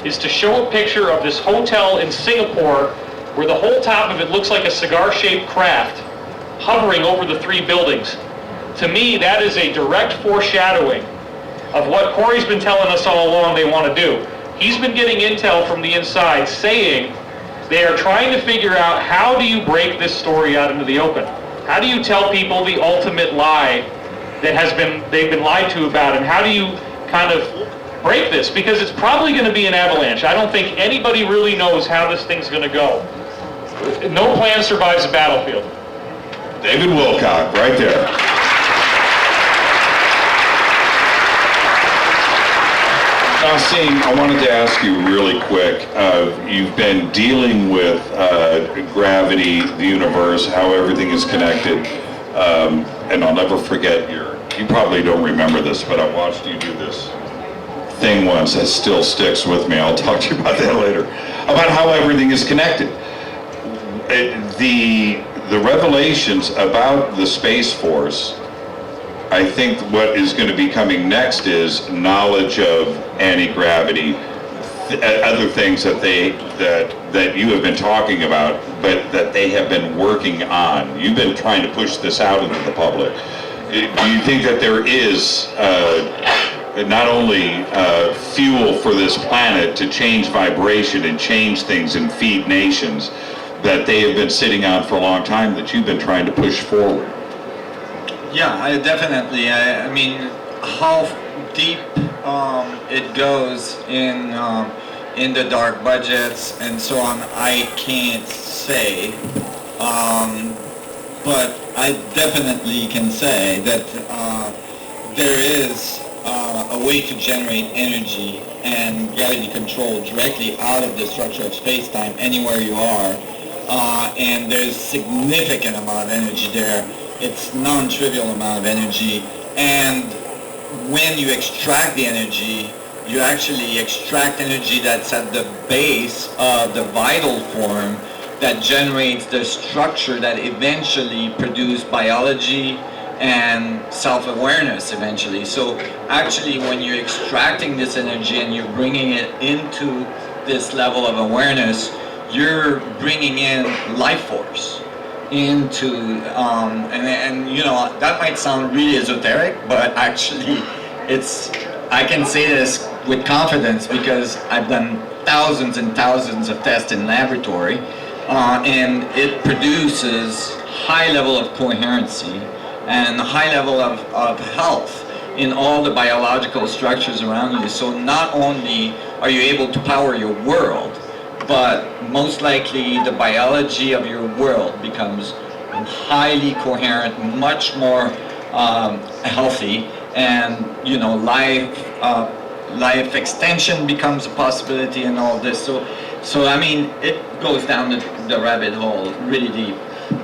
is to show a picture of this hotel in Singapore where the whole top of it looks like a cigar-shaped craft hovering over the three buildings. To me, that is a direct foreshadowing of what Corey's been telling us all along they want to do. He's been getting intel from the inside saying they are trying to figure out how do you break this story out into the open? How do you tell people the ultimate lie that they've been lied to about, and how do you kind of break this? Because it's probably going to be an avalanche. I don't think anybody really knows how this thing's going to go. No plan survives a battlefield. David Wilcock, right there. Nassim, I wanted to ask you really quick. You've been dealing with gravity, the universe, how everything is connected, and I'll never forget you probably don't remember this, but I watched you do this thing once that still sticks with me. I'll talk to you about that later. About how everything is connected. The revelations about the Space Force, I think what is going to be coming next is knowledge of anti-gravity, other things that you have been talking about, but that they have been working on. You've been trying to push this out into the public. Do you think that there is not only fuel for this planet to change vibration and change things and feed nations that they have been sitting on for a long time that you've been trying to push forward? Yeah, definitely. I mean, how deep it goes in the dark budgets and so on, I can't say. But I definitely can say that there is a way to generate energy and gravity control directly out of the structure of space-time anywhere you are. And there's significant amount of energy there. It's non-trivial amount of energy. And when you extract the energy, you actually extract energy that's at the base of the vital form that generates the structure that eventually produce biology and self-awareness eventually. So actually when you're extracting this energy and you're bringing it into this level of awareness, you're bringing in life force into, and you know, that might sound really esoteric, but actually I can say this with confidence because I've done thousands and thousands of tests in laboratory, and it produces high level of coherency and high level of health in all the biological structures around you. So not only are you able to power your world, but most likely the biology of your world becomes highly coherent, much more healthy, and you know, life extension becomes a possibility and all this. So I mean, it goes down the rabbit hole really deep.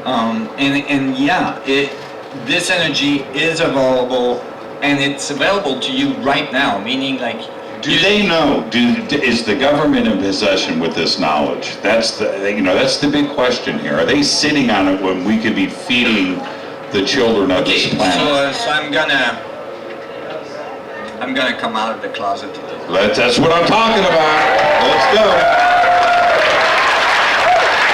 And yeah, this energy is available, and it's available to you right now, meaning like, do they know? Is the government in possession with this knowledge? That's the big question here. Are they sitting on it when we could be feeding the children of this planet? So I'm gonna come out of the closet a little. That's what I'm talking about. Let's go.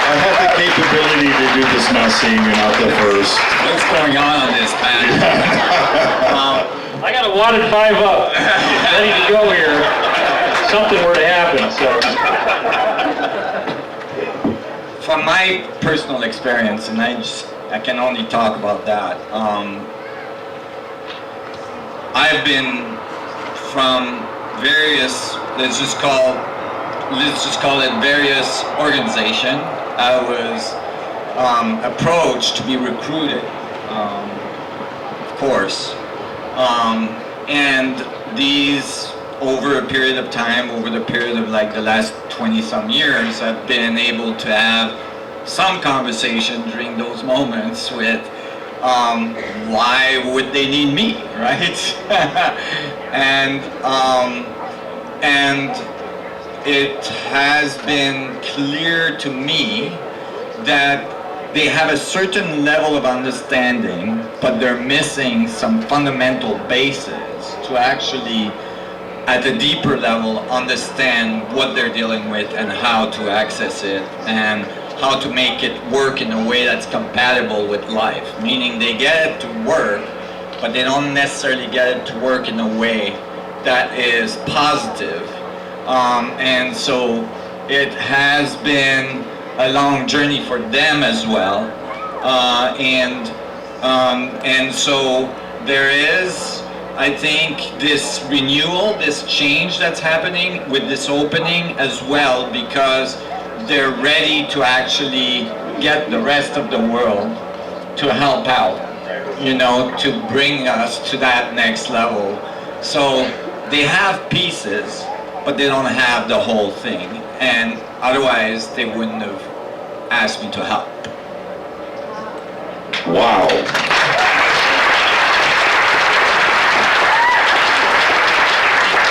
I have the capability to do this, Nassim. You're not the first. What's going on this panel? I got a wanted 5 up, ready to go here. Something were to happen, so. From my personal experience, and I can only talk about that. I've been from various, let's just call it various organization. I was approached to be recruited, of course. And these, over a period of time, over the period of like the last 20-some years, I've been able to have some conversation during those moments with why would they need me, right? and it has been clear to me that they have a certain level of understanding, but they're missing some fundamental bases to actually, at a deeper level, understand what they're dealing with and how to access it and how to make it work in a way that's compatible with life. Meaning they get it to work, but they don't necessarily get it to work in a way that is positive. And so it has been a long journey for them as well, and so there is, I think, this renewal, this change that's happening with this opening as well, because they're ready to actually get the rest of the world to help out, you know, to bring us to that next level. So they have pieces, but they don't have the whole thing, and otherwise they wouldn't have asked me to help. Wow.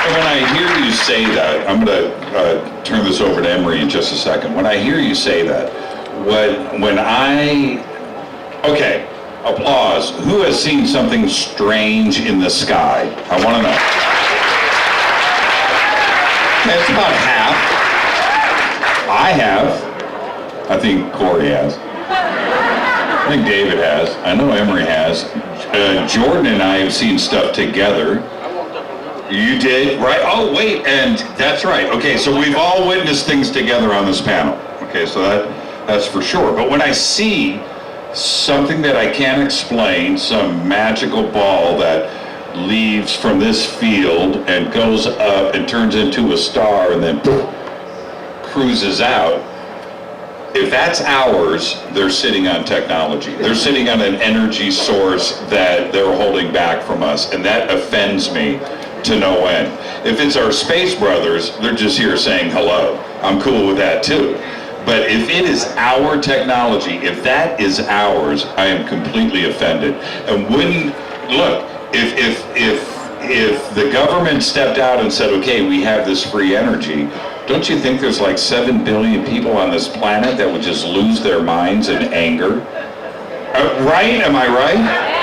When I hear you say that, I'm going to turn this over to Emery in just a second. When I hear you say that, okay, applause. Who has seen something strange in the sky? I want to know. That's about half. I have. I think Corey has. I think David has. I know Emery has. Jordan and I have seen stuff together. You did? Right. Oh, wait. And that's right. Okay, so we've all witnessed things together on this panel. Okay, so that's for sure. But when I see something that I can't explain, some magical ball that leaves from this field and goes up and turns into a star and then poof, cruises out, if that's ours, they're sitting on technology. They're sitting on an energy source that they're holding back from us, and that offends me to no end. If it's our space brothers, they're just here saying hello. I'm cool with that too. But if it is our technology, if that is ours, I am completely offended. And if the government stepped out and said, okay, we have this free energy, don't you think there's like 7 billion people on this planet that would just lose their minds in anger? Right? Am I right?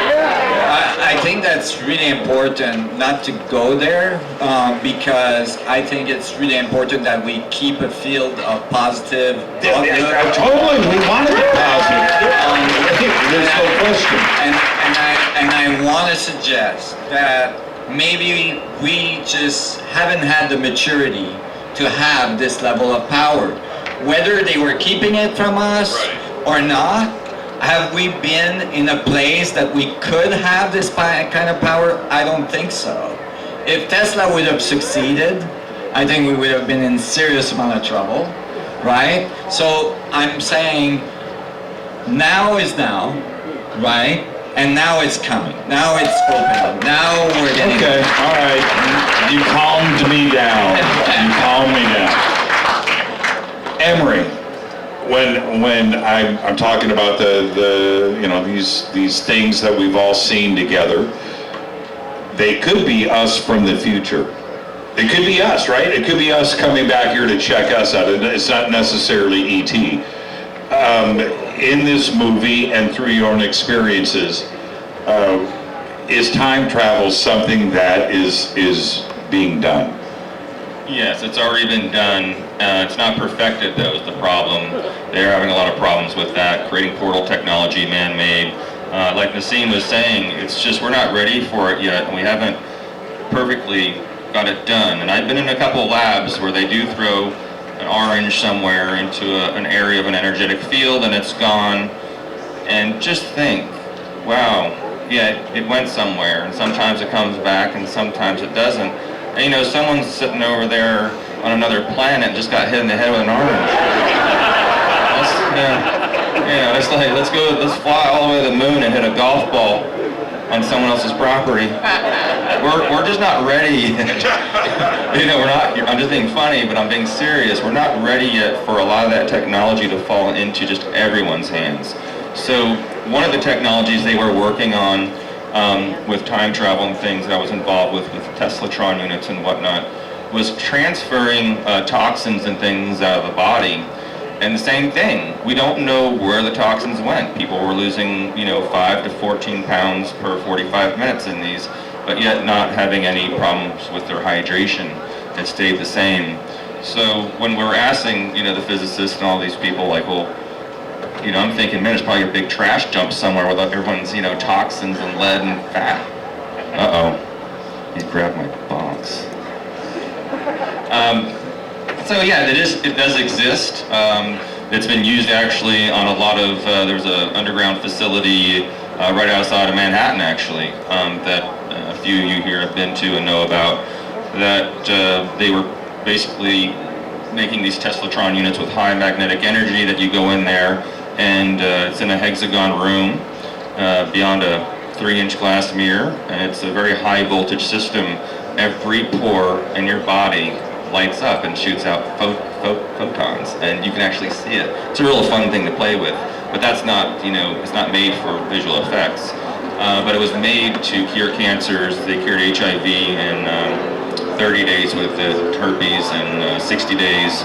I think that's really important not to go there because I think it's really important that we keep a field of positive outlook. Totally, we want to be positive. There's no question. And I want to suggest that maybe we just haven't had the maturity to have this level of power. Whether they were keeping it from us or not, have we been in a place that we could have this kind of power? I don't think so. If Tesla would have succeeded, I think we would have been in serious amount of trouble, right? So I'm saying now is now, right? And now it's coming. Now it's opening. Now we're getting... Okay, all right. You calmed me down. You calmed me down. Emery, when I'm talking about these things that we've all seen together, they could be us from the future. It could be us, right? It could be us coming back here to check us out. It's not necessarily E.T. In this movie and through your own experiences, is time travel something that is being done? Yes, it's already been done. It's not perfected, though, is the problem. They're having a lot of problems with that, creating portal technology, man-made. Like Nassim was saying, it's just we're not ready for it yet, and we haven't perfectly got it done. And I've been in a couple of labs where they do throw an orange somewhere into an area of an energetic field, and it's gone. And just think, wow, yeah, it went somewhere, and sometimes it comes back, and sometimes it doesn't. And someone's sitting over there on another planet and just got hit in the head with an orange. It's like, let's fly all the way to the moon and hit a golf ball on someone else's property. We're just not ready. We're not, I'm just being funny, but I'm being serious. We're not ready yet for a lot of that technology to fall into just everyone's hands. So one of the technologies they were working on with time travel and things that I was involved with Teslatron units and whatnot, was transferring toxins and things out of the body. And the same thing, we don't know where the toxins went. People were losing, 5 to 14 pounds per 45 minutes in these, but yet not having any problems with their hydration. It stayed the same. So when we were asking, the physicists and all these people, like, well, I'm thinking, man, there's probably a big trash dump somewhere with everyone's, toxins and lead and fat. Uh-oh, he grabbed my box. So yeah, it does exist. It's been used actually on a lot of, there's an underground facility right outside of Manhattan actually, that a few of you here have been to and know about, that they were basically making these Teslatron units with high magnetic energy that you go in there, and it's in a hexagon room beyond a 3-inch glass mirror, and it's a very high voltage system. Every pore in your body lights up and shoots out photons, and you can actually see it. It's a real fun thing to play with, but that's not, it's not made for visual effects. But it was made to cure cancers. They cured HIV in 30 days with the herpes and 60 days.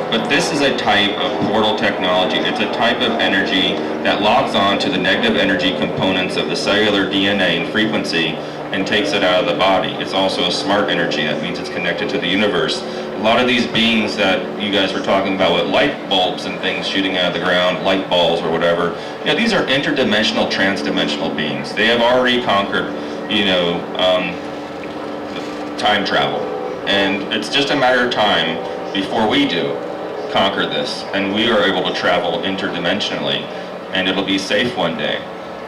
But this is a type of portal technology. It's a type of energy that locks on to the negative energy components of the cellular DNA and frequency and takes it out of the body. It's also a smart energy. That means it's connected to the universe. A lot of these beings that you guys were talking about with light bulbs and things shooting out of the ground, light balls or whatever, these are interdimensional, transdimensional beings. They have already conquered, time travel. And it's just a matter of time before we do conquer this, and we are able to travel interdimensionally, and it'll be safe one day.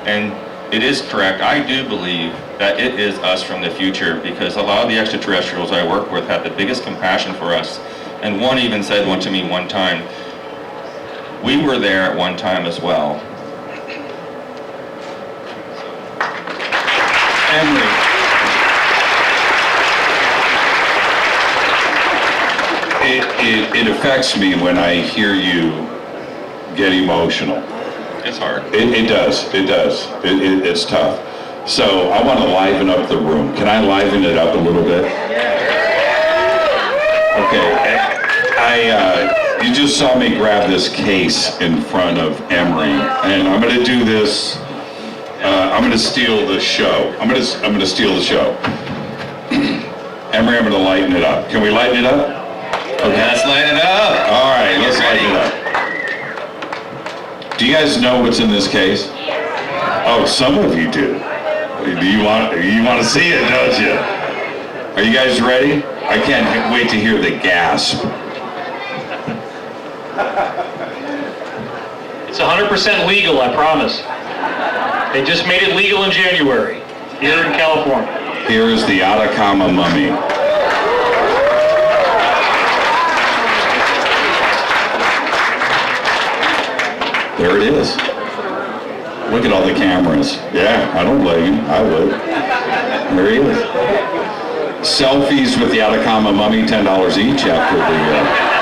And it is correct, I do believe that it is us from the future, because a lot of the extraterrestrials I work with have the biggest compassion for us. And one even said to me one time, we were there at one time as well. Emery. It affects me when I hear you get emotional. It's hard. It does. It's tough. So I want to liven up the room. Can I liven it up a little bit? Okay. You just saw me grab this case in front of Emery, and I'm going to do this. I'm going to steal the show. I'm going to steal the show. Emery, I'm going to lighten it up. Can we lighten it up? Okay. Let's light it up. All right, let's lighten it up. Do you guys know what's in this case? Oh, some of you do. You want to see it, don't you? Are you guys ready? I can't wait to hear the gasp. It's 100% legal, I promise. They just made it legal in January, here in California. Here is the Atacama mummy. There it is. Look at all the cameras. Yeah, I don't blame you. I would. There he is. Selfies with the Atacama mummy, $10 each after the...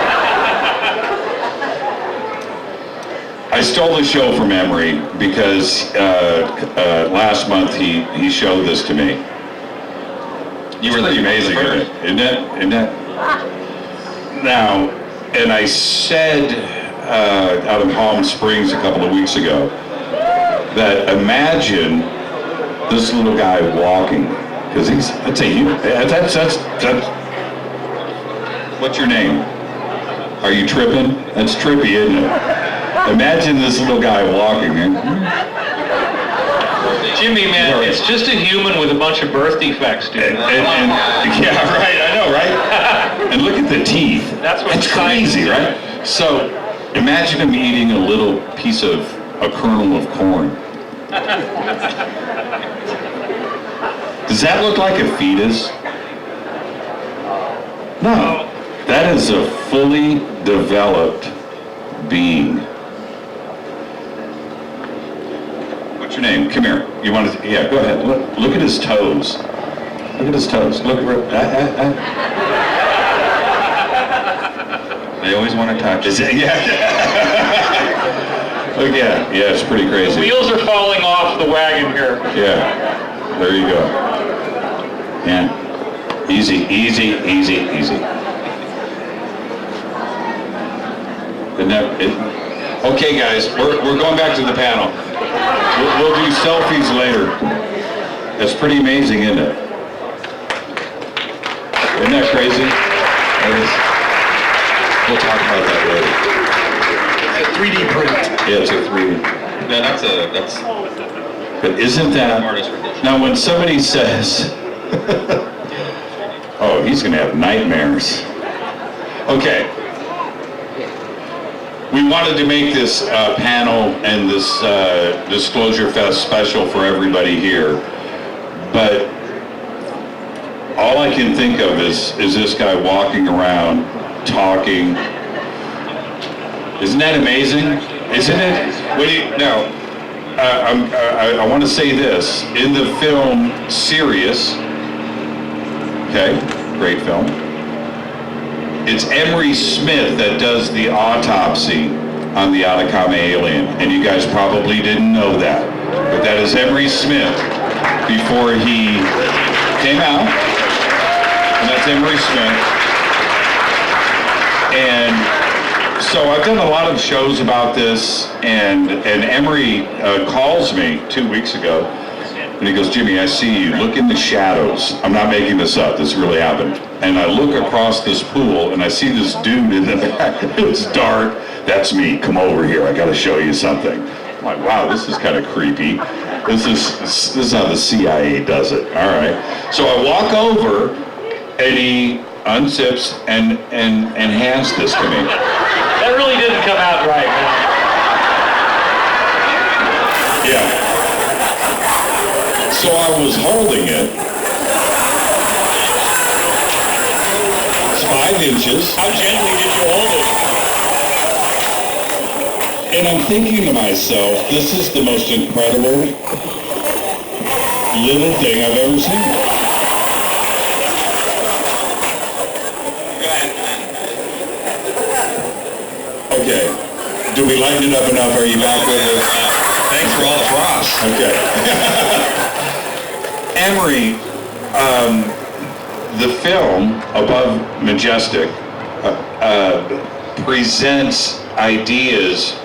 I stole the show from Emery because last month he showed this to me. You were pretty amazing, isn't it? Now, and I said out in Palm Springs a couple of weeks ago that imagine this little guy walking, because that's what's your name? Are you tripping? That's trippy, isn't it? Imagine this little guy walking, man. Jimmy, man, it's just a human with a bunch of birth defects, dude. Yeah, right, I know, right? And look at the teeth. That's crazy, right? So, imagine him eating a little piece of a kernel of corn. Does that look like a fetus? No. That is a fully developed being. What's your name? Come here. You want to? Yeah, go ahead. Look at his toes. Look at his toes. Look. They always want to touch. Yeah. Look, yeah, it's pretty crazy. The wheels are falling off the wagon here. Yeah, there you go. Yeah, easy. Okay, guys, we're going back to the panel. We'll do selfies later. That's pretty amazing, isn't it? Isn't that crazy? We'll talk about that later. A 3D print. Yeah, it's a 3D. No, that's. But isn't that? Now, when somebody says, "Oh, he's going to have nightmares," okay. We wanted to make this panel and this DisclosureFest special for everybody here, but all I can think of is this guy walking around, talking. Isn't that amazing? Isn't it? I want to say this. In the film Sirius, okay, great film, It's Emory Smith that does the autopsy on the Atacama alien, and you guys probably didn't know that. But that is Emory Smith before he came out, and that's Emory Smith. And so I've done a lot of shows about this, and Emory calls me 2 weeks ago, and he goes, Jimmy, I see you. Look in the shadows. I'm not making this up. This really happened. And I look across this pool, and I see this dude in the back. It's dark. That's me. Come over here. I got to show you something. I'm like, wow, this is kind of creepy. This is how the CIA does it. All right. So I walk over, and he unzips and hands this to me. That really didn't come out right, man. Yeah. So I was holding it. It's 5 inches. How gently did you hold it? And I'm thinking to myself, this is the most incredible little thing I've ever seen. Okay. Do we lighten it up enough? Are you back with us? Thanks for all the props. Okay. Emery, the film Above Majestic presents ideas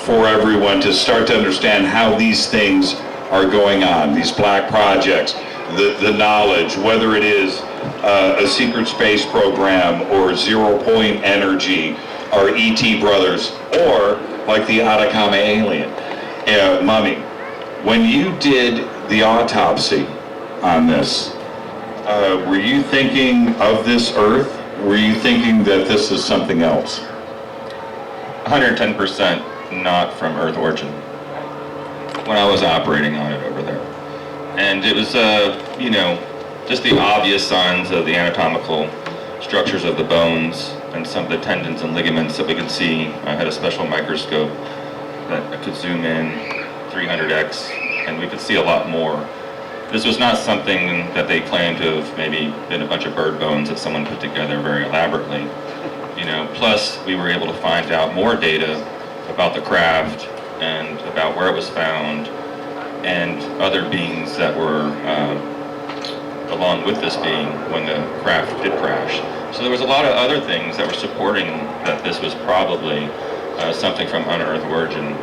for everyone to start to understand how these things are going on, these black projects, the knowledge, whether it is a secret space program or 0 Point Energy or E.T. Brothers or like the Atacama alien, mummy. When you did the autopsy on this, were you thinking of this Earth? Were you thinking that this is something else? 110% not from Earth origin when I was operating on it over there. And it was, just the obvious signs of the anatomical structures of the bones and some of the tendons and ligaments that we could see. I had a special microscope that I could zoom in 300x, and we could see a lot more. This was not something that they claimed to have maybe been a bunch of bird bones that someone put together very elaborately. Plus we were able to find out more data about the craft and about where it was found and other beings that were along with this being when the craft did crash. So there was a lot of other things that were supporting that this was probably something from unearthed origin.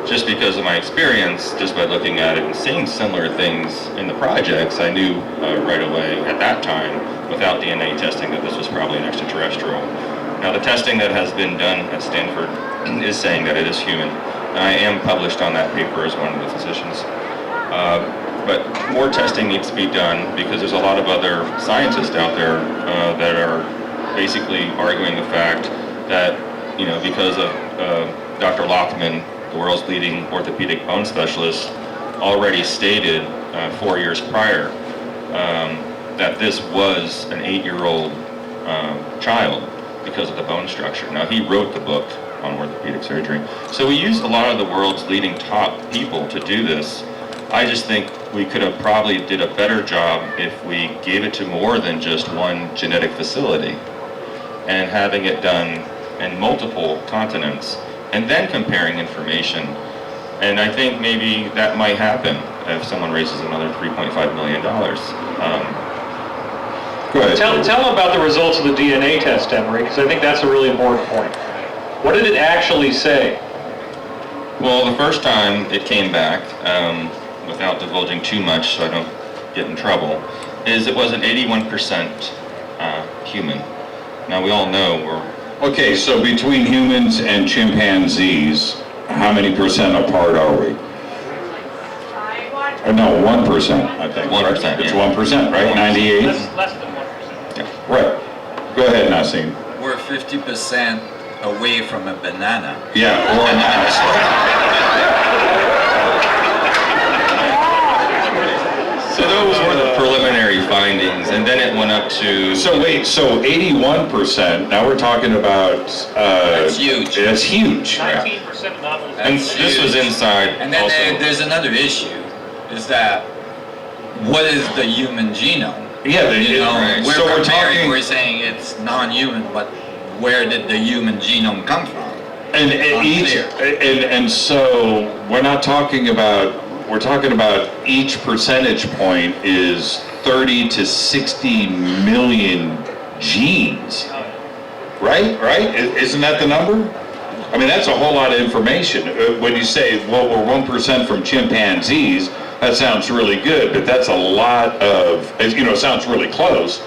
Just because of my experience, just by looking at it and seeing similar things in the projects, I knew right away at that time, without DNA testing, that this was probably an extraterrestrial. Now the testing that has been done at Stanford is saying that it is human. And I am published on that paper as one of the physicians. But more testing needs to be done because there's a lot of other scientists out there that are basically arguing the fact that, because of Dr. Lockman, the world's leading orthopedic bone specialist, already stated 4 years prior that this was an 8-year-old child because of the bone structure. Now, he wrote the book on orthopedic surgery. So we use a lot of the world's leading top people to do this. I just think we could have probably did a better job if we gave it to more than just one genetic facility and having it done in multiple continents and then comparing information. And I think maybe that might happen if someone raises another $3.5 million. Go ahead. Tell them about the results of the DNA test, Emery, because I think that's a really important point. What did it actually say? Well, the first time it came back, without divulging too much so I don't get in trouble, is it was an 81% human. Now we all know we're... Okay, so between humans and chimpanzees, how many percent apart are we? No, 1%, I think. 1%, It's yeah. 1%, right? 98? Less than 1%. Right. Go ahead, Nassim. We're 50% away from a banana. Yeah, or an ass. So those were the preliminary findings, and then it went up to... So wait, so 81%, now we're talking about... That's huge. That's huge. 19% anomalous. And this was inside And then also... there's another issue, is that what is the human genome? Yeah, You know, we're so we're comparing, talking, we're saying it's non-human, but where did the human genome come from? and so we're not talking about, we're talking about each percentage point is 30 to 60 million genes. Right? Isn't that the number? I mean, that's a whole lot of information. When you say, well, we're 1% from chimpanzees, that sounds really good, but that's a lot of, you know, it sounds really close,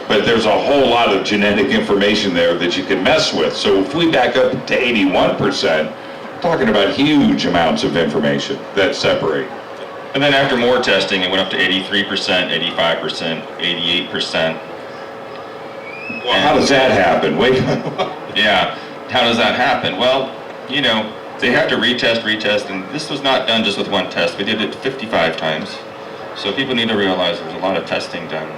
but there's a whole lot of genetic information there that you can mess with. So if we back up to 81%, we're talking about huge amounts of information that separate. And then after more testing, it went up to 83%, 85%, 88%. Well, how does that happen? Wait. Yeah, how does that happen? Well, you know, they had to retest, and this was not done just with one test. We did it 55 times. So people need to realize there's a lot of testing done.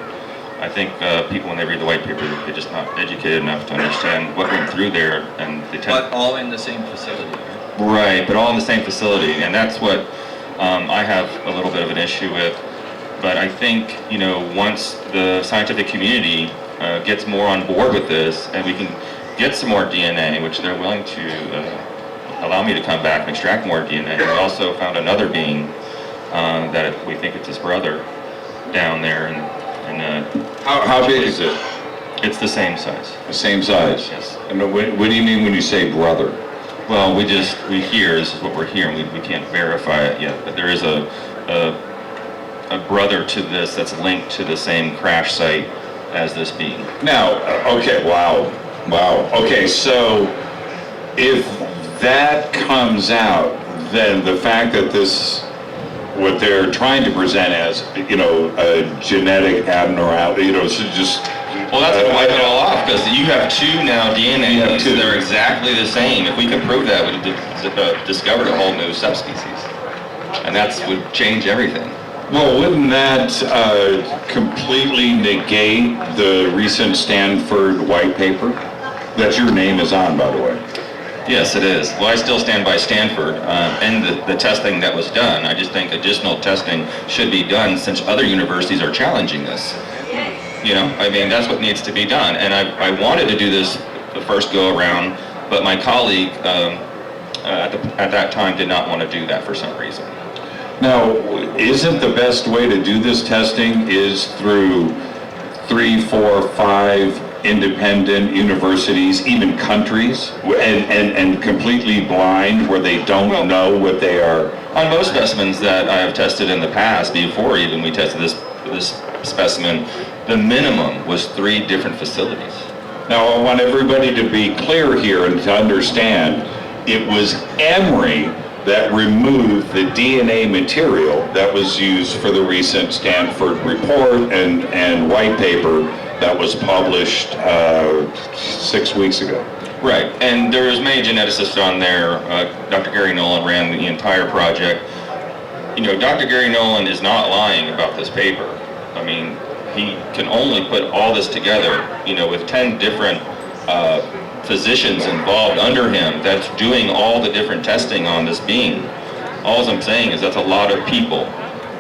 I think people, when they read the white paper, they're just not educated enough to understand what went through there, and they tend. But all in the same facility, right? Right, but all in the same facility, and that's what I have a little bit of an issue with. But I think, you know, once the scientific community gets more on board with this, and we can get some more DNA, which they're willing to allow me to come back and extract more DNA. We also found another being that we think it's his brother down there, and How big is it? it's the same size. The same size? Yes. And what do you mean when you say brother? Well, we hear, this is what we're hearing, we can't verify it yet, but there is a brother to this that's linked to the same crash site as this being. Now, okay, wow. Okay, so if that comes out, then the fact that this, what they're trying to present as, you know, a genetic abnormality, you know, so just... Well, that's going to wipe it all off, because you have two now DNA You have links two. that are exactly the same. If we could prove that, we'd have discovered a whole new subspecies. And that would change everything. Well, wouldn't that completely negate the recent Stanford white paper that your name is on, by the way? Yes, it is. Well, I still stand by Stanford and the testing that was done. I just think additional testing should be done since other universities are challenging this. You know, I mean, that's what needs to be done. And I wanted to do this the first go around, but my colleague at that time did not want to do that for some reason. Now, isn't the best way to do this testing is through 3, 4, 5 independent universities, even countries, and completely blind where they don't know what they are? On most specimens that I have tested in the past, before even we tested this specimen, the minimum was 3 different facilities. Now, I want everybody to be clear here and to understand, it was Emory that removed the DNA material that was used for the recent Stanford report and white paper that was published 6 weeks ago. Right, and there was many geneticists on there. Dr. Gary Nolan ran the entire project. You know, Dr. Gary Nolan is not lying about this paper. I mean, he can only put all this together, you know, with 10 different physicians involved under him that's doing all the different testing on this being. All I'm saying is that's a lot of people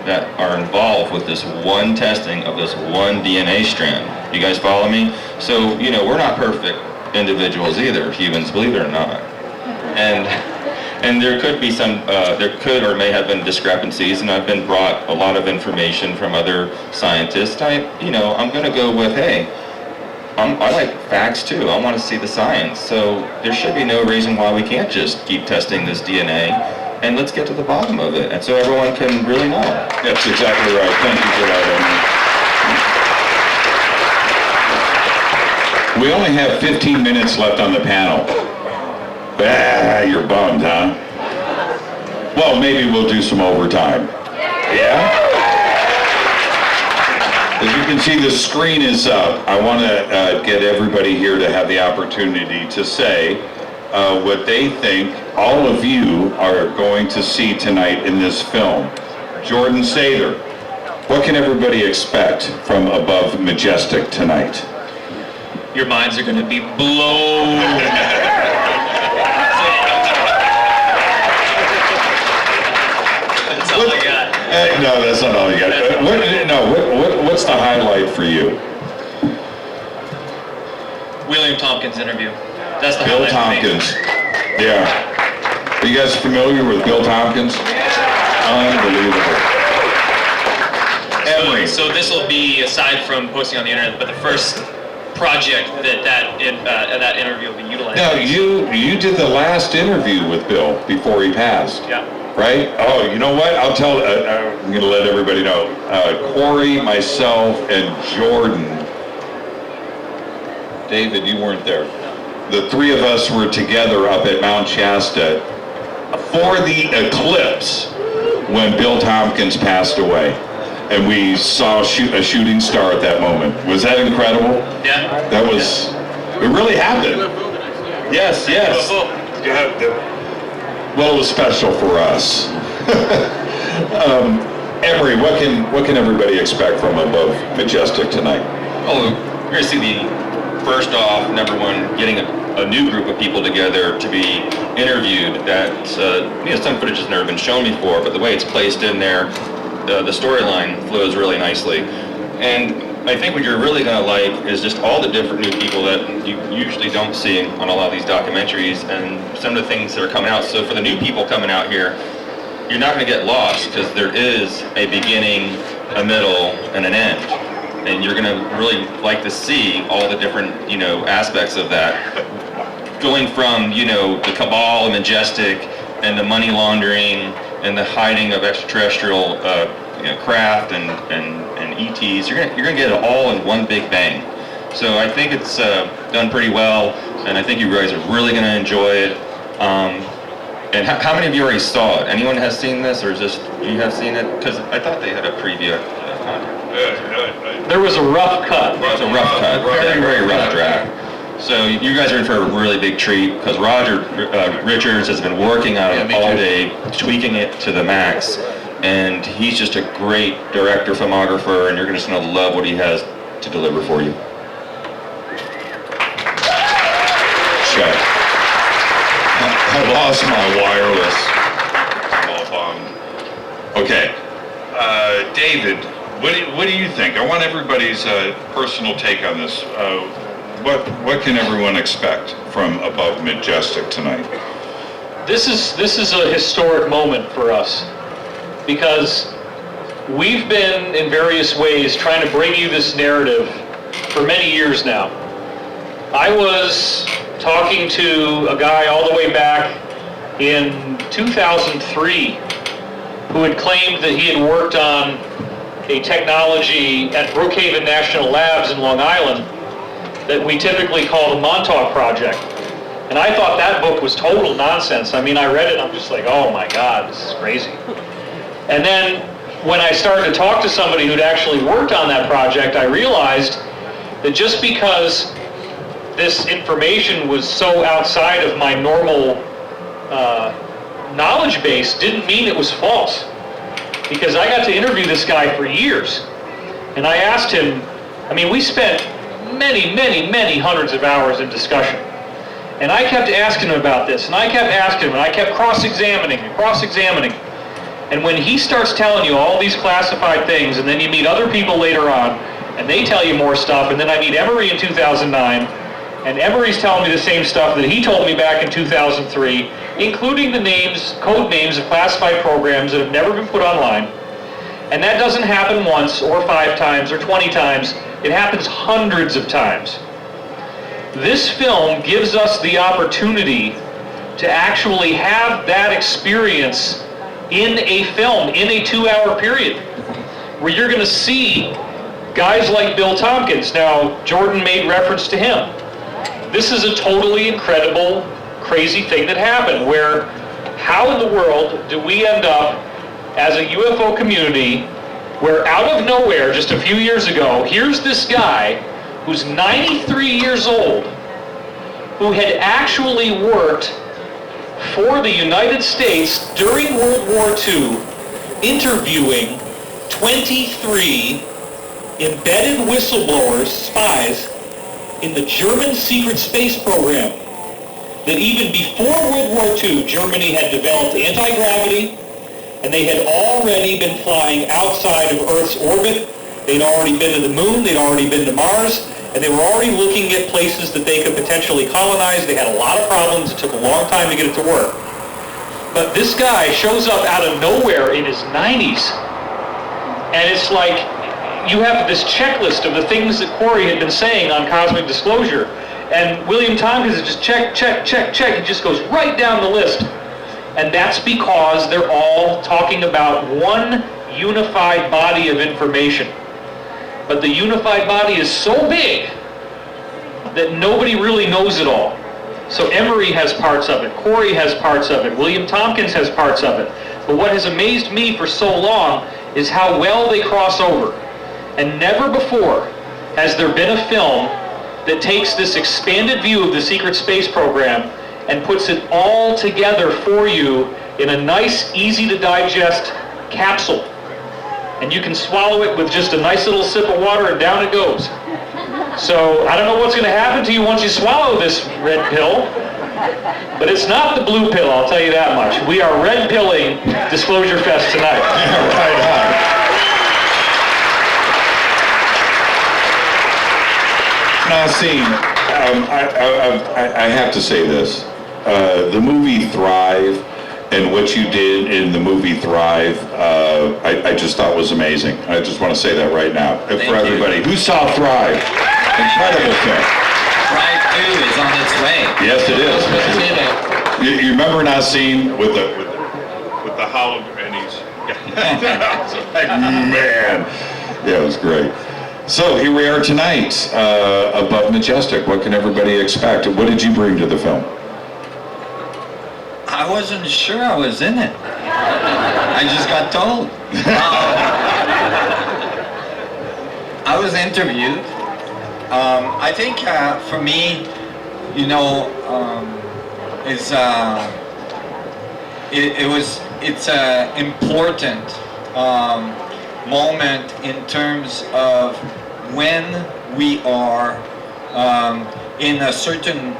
that are involved with this one testing of this one DNA strand. You guys follow me? So, you know, we're not perfect individuals either, humans, believe it or not. And there could be some, there could or may have been discrepancies, and I've been brought a lot of information from other scientists. I'm going to go with, hey, I like facts too. I want to see the science. So there should be no reason why we can't just keep testing this DNA, and let's get to the bottom of it, and so everyone can really know. That's exactly right. Thank you for that, Emery. We only have 15 minutes left on the panel. You're bummed, huh? Well, maybe we'll do some overtime. Yeah? As you can see, the screen is up. I want to get everybody here to have the opportunity to say what they think all of you are going to see tonight in this film. Jordan Sather, what can everybody expect from Above Majestic tonight? Your minds are going to be blown. That's all I got. No, that's not all you got. What's the highlight for you? William Tompkins interview. That's the Bill highlight for me. Tompkins. Yeah. Are you guys familiar with Bill Tompkins? Unbelievable. Emery. So this will be, aside from posting on the internet, but the first project that interview will be utilized. Now, you did the last interview with Bill before he passed. Yeah. Right? Oh, you know what? I'll tell, I'm going to let everybody know. Corey, myself, and Jordan. David, you weren't there. The three of us were together up at Mount Shasta for the eclipse when Bill Tompkins passed away. And we saw a shooting star at that moment. Was that incredible? Yeah. That was, it really happened. Yes. Well, it was special for us. Emery, what can everybody expect from Above Majestic tonight? Oh, you're going to see the, first off, number one, getting a new group of people together to be interviewed that, some footage has never been shown before, but the way it's placed in there, the storyline flows really nicely. And I think what you're really going to like is just all the different new people that you usually don't see on a lot of these documentaries and some of the things that are coming out. So for the new people coming out here, you're not going to get lost because there is a beginning, a middle, and an end. And you're going to really like to see all the different, aspects of that. Going from, the cabal and Majestic and the money laundering and the hiding of extraterrestrial craft and ETs, you're gonna get it all in one big bang. So I think it's done pretty well, and I think you guys are really gonna enjoy it. And how many of you already saw it? Anyone has seen this, or is this you have seen it? Because I thought they had a preview. There was a rough cut. It's a rough cut, very, very rough draft. So you guys are in for a really big treat because Roger Richards has been working on it all day, tweaking it to the max, and he's just a great director, filmographer, and you're just going to love what he has to deliver for you. Check. I lost my wireless. Okay. David, what do you think? I want everybody's personal take on this. What can everyone expect from Above Majestic tonight? This is a historic moment for us because we've been in various ways trying to bring you this narrative for many years now. I was talking to a guy all the way back in 2003 who had claimed that he had worked on a technology at Brookhaven National Labs in Long Island that we typically call the Montauk Project. And I thought that book was total nonsense. I mean, I read it and I'm just like, oh my God, this is crazy. And then when I started to talk to somebody who'd actually worked on that project, I realized that just because this information was so outside of my normal knowledge base didn't mean it was false. Because I got to interview this guy for years. And I asked him, we spent many hundreds of hours in discussion. And I kept asking him about this, and I kept asking him, and I kept cross-examining. And when he starts telling you all these classified things, and then you meet other people later on, and they tell you more stuff, and then I meet Emery in 2009, and Emery's telling me the same stuff that he told me back in 2003, including the code names of classified programs that have never been put online. And that doesn't happen once, or 5 times, or 20 times. It happens hundreds of times. This film gives us the opportunity to actually have that experience in a film, in a 2-hour period, where you're going to see guys like Bill Tompkins. Now, Jordan made reference to him. This is a totally incredible, crazy thing that happened, where how in the world do we end up as a UFO community where out of nowhere, just a few years ago, here's this guy who's 93 years old, who had actually worked for the United States during World War II, interviewing 23 embedded whistleblowers, spies, in the German secret space program. That even before World War II, Germany had developed anti-gravity, and they had already been flying outside of Earth's orbit. They'd already been to the moon, they'd already been to Mars, and they were already looking at places that they could potentially colonize. They had a lot of problems. It took a long time to get it to work. But this guy shows up out of nowhere in his 90s, and it's like you have this checklist of the things that Corey had been saying on Cosmic Disclosure, and William Tompkins is just check, check, check, check. He just goes right down the list. And that's because they're all talking about one unified body of information. But the unified body is so big that nobody really knows it all. So Emery has parts of it, Corey has parts of it, William Tompkins has parts of it. But what has amazed me for so long is how well they cross over. And never before has there been a film that takes this expanded view of the secret space program and puts it all together for you in a nice, easy to digest capsule. And you can swallow it with just a nice little sip of water and down it goes. So I don't know what's going to happen to you once you swallow this red pill, but it's not the blue pill, I'll tell you that much. We are red pilling DisclosureFest tonight. Right on. Nassim, I have to say this. The movie Thrive and what you did in the movie Thrive, I just thought was amazing. I just want to say that right now. And for everybody who saw Thrive, incredible film. Thrive 2 is on its way. Yes, it is. You remember Nassim with the holographs? Man, yeah, it was great. So here we are tonight, above Majestic. What can everybody expect? What did you bring to the film? I wasn't sure I was in it. I just got told. I was interviewed. I think for me, you know, it's an important moment in terms of when we are in a certain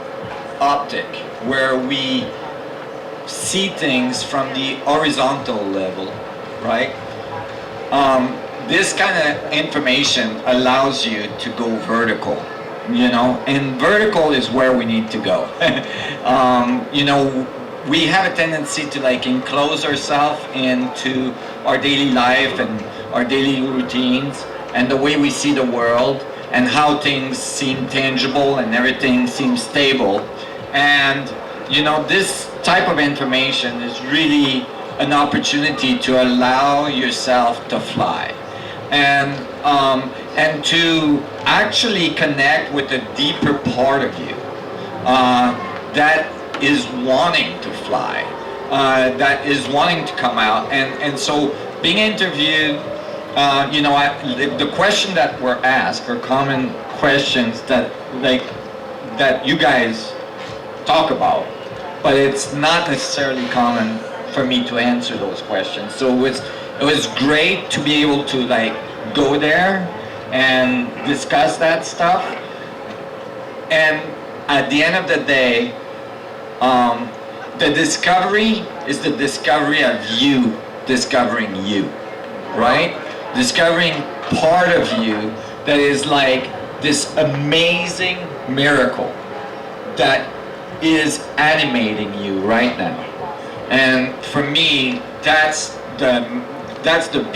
optic where we see things from the horizontal level, right? This kind of information allows you to go vertical, you know, and vertical is where we need to go. You know, we have a tendency to like enclose ourselves into our daily life and our daily routines and the way we see the world and how things seem tangible and everything seems stable. And you know, this type of information is really an opportunity to allow yourself to fly and to actually connect with a deeper part of you that is wanting to fly, that is wanting to come out. And so being interviewed, you know, the question that were asked are common questions that you guys talk about, but it's not necessarily common for me to answer those questions. So it was great to be able to like go there and discuss that stuff. And at the end of the day, the discovery is the discovery of you discovering you, right? Discovering part of you that is like this amazing miracle that is animating you right now. And for me, that's the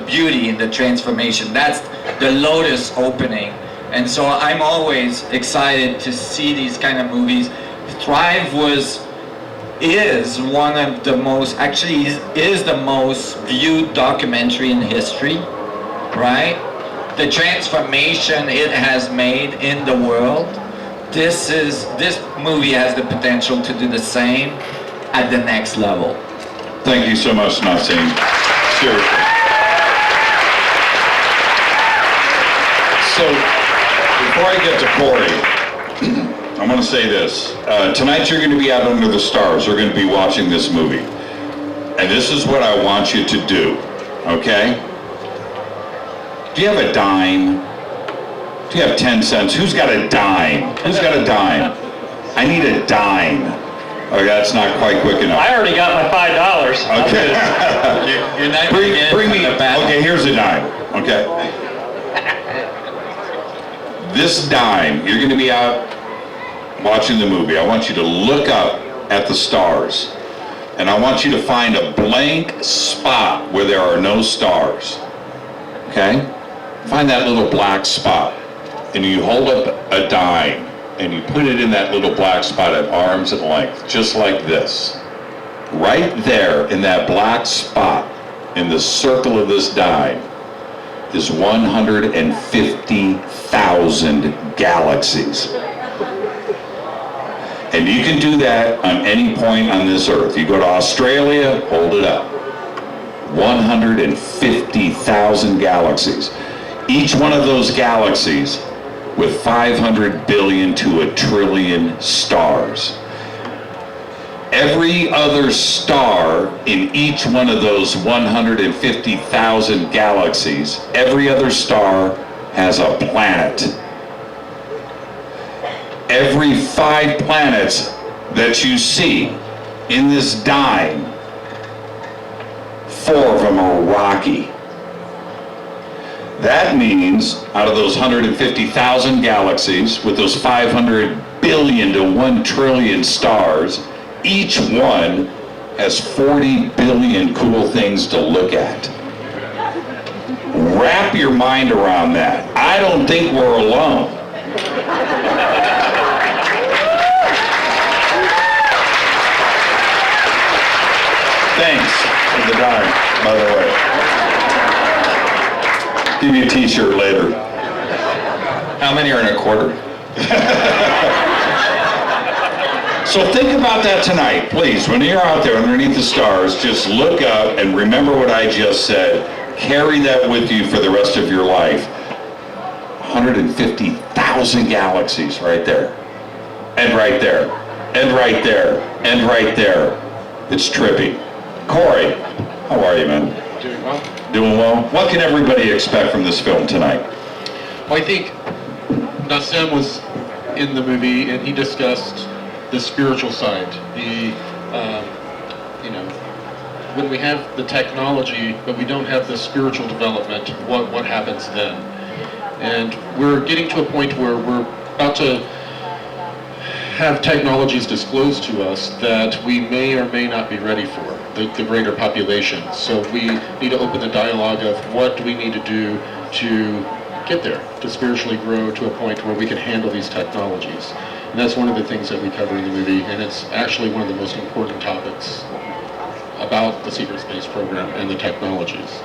beauty in the transformation. That's the lotus opening. And so I'm always excited to see these kind of movies. Thrive is one of the most, actually is the most viewed documentary in history, right? The transformation it has made in the world. This movie has the potential to do the same at the next level. Thank you so much, Nassim. Seriously. So, before I get to Corey, I want to say this. Tonight you're going to be out under the stars. You're going to be watching this movie. And this is what I want you to do, okay? Do you have a dime? Do you have 10 cents? Who's got a dime? Who's got a dime? I need a dime. Okay, that's not quite quick enough. I already got my $5. Okay. You're not gonna get it Bring from me, the panel. okay, here's a dime, okay? This dime, you're gonna be out watching the movie. I want you to look up at the stars. And I want you to find a blank spot where there are no stars. Okay? Find that little black spot. And you hold up a dime and you put it in that little black spot at arm's length, just like this. Right there in that black spot, in the circle of this dime, is 150,000 galaxies. And you can do that on any point on this earth. You go to Australia, hold it up. 150,000 galaxies. Each one of those galaxies with 500 billion to a trillion stars. Every other star in each one of those 150,000 galaxies, every other star has a planet. Every 5 planets that you see in this dime, 4 of them are rocky. That means out of those 150,000 galaxies with those 500 billion to 1 trillion stars, each one has 40 billion cool things to look at. Wrap your mind around that. I don't think we're alone. Thanks for the dime, by the way. Give you a t-shirt later. How many are in a quarter? So think about that tonight, please. When you're out there underneath the stars, just look up and remember what I just said. Carry that with you for the rest of your life. 150,000 galaxies right there. And right there. And right there. And right there. It's trippy. Corey, how are you, man? Doing well. Doing well? What can everybody expect from this film tonight? Well, I think Nassim was in the movie and he discussed the spiritual side. When we have the technology, but we don't have the spiritual development, what happens then? And we're getting to a point where we're about to have technologies disclosed to us that we may or may not be ready for, the greater population. So we need to open the dialogue of what do we need to do to get there, to spiritually grow to a point where we can handle these technologies. And that's one of the things that we cover in the movie, and it's actually one of the most important topics about the secret space program and the technologies.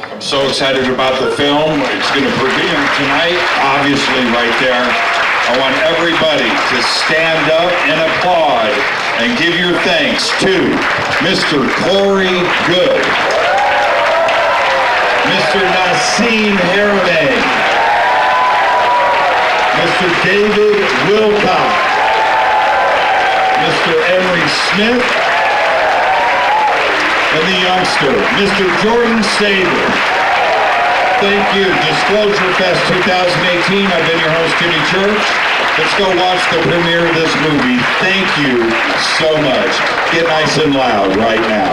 I'm so excited about the film. It's going to premiere tonight, obviously right there. I want everybody to stand up and applaud and give your thanks to Mr. Corey Goode, Mr. Nassim Haramein, Mr. David Wilcock, Mr. Emory Smith, and the youngster, Mr. Jordan Sather. Thank you. DisclosureFest 2018. I've been your host, Jimmy Church. Let's go watch the premiere of this movie. Thank you so much. Get nice and loud right now.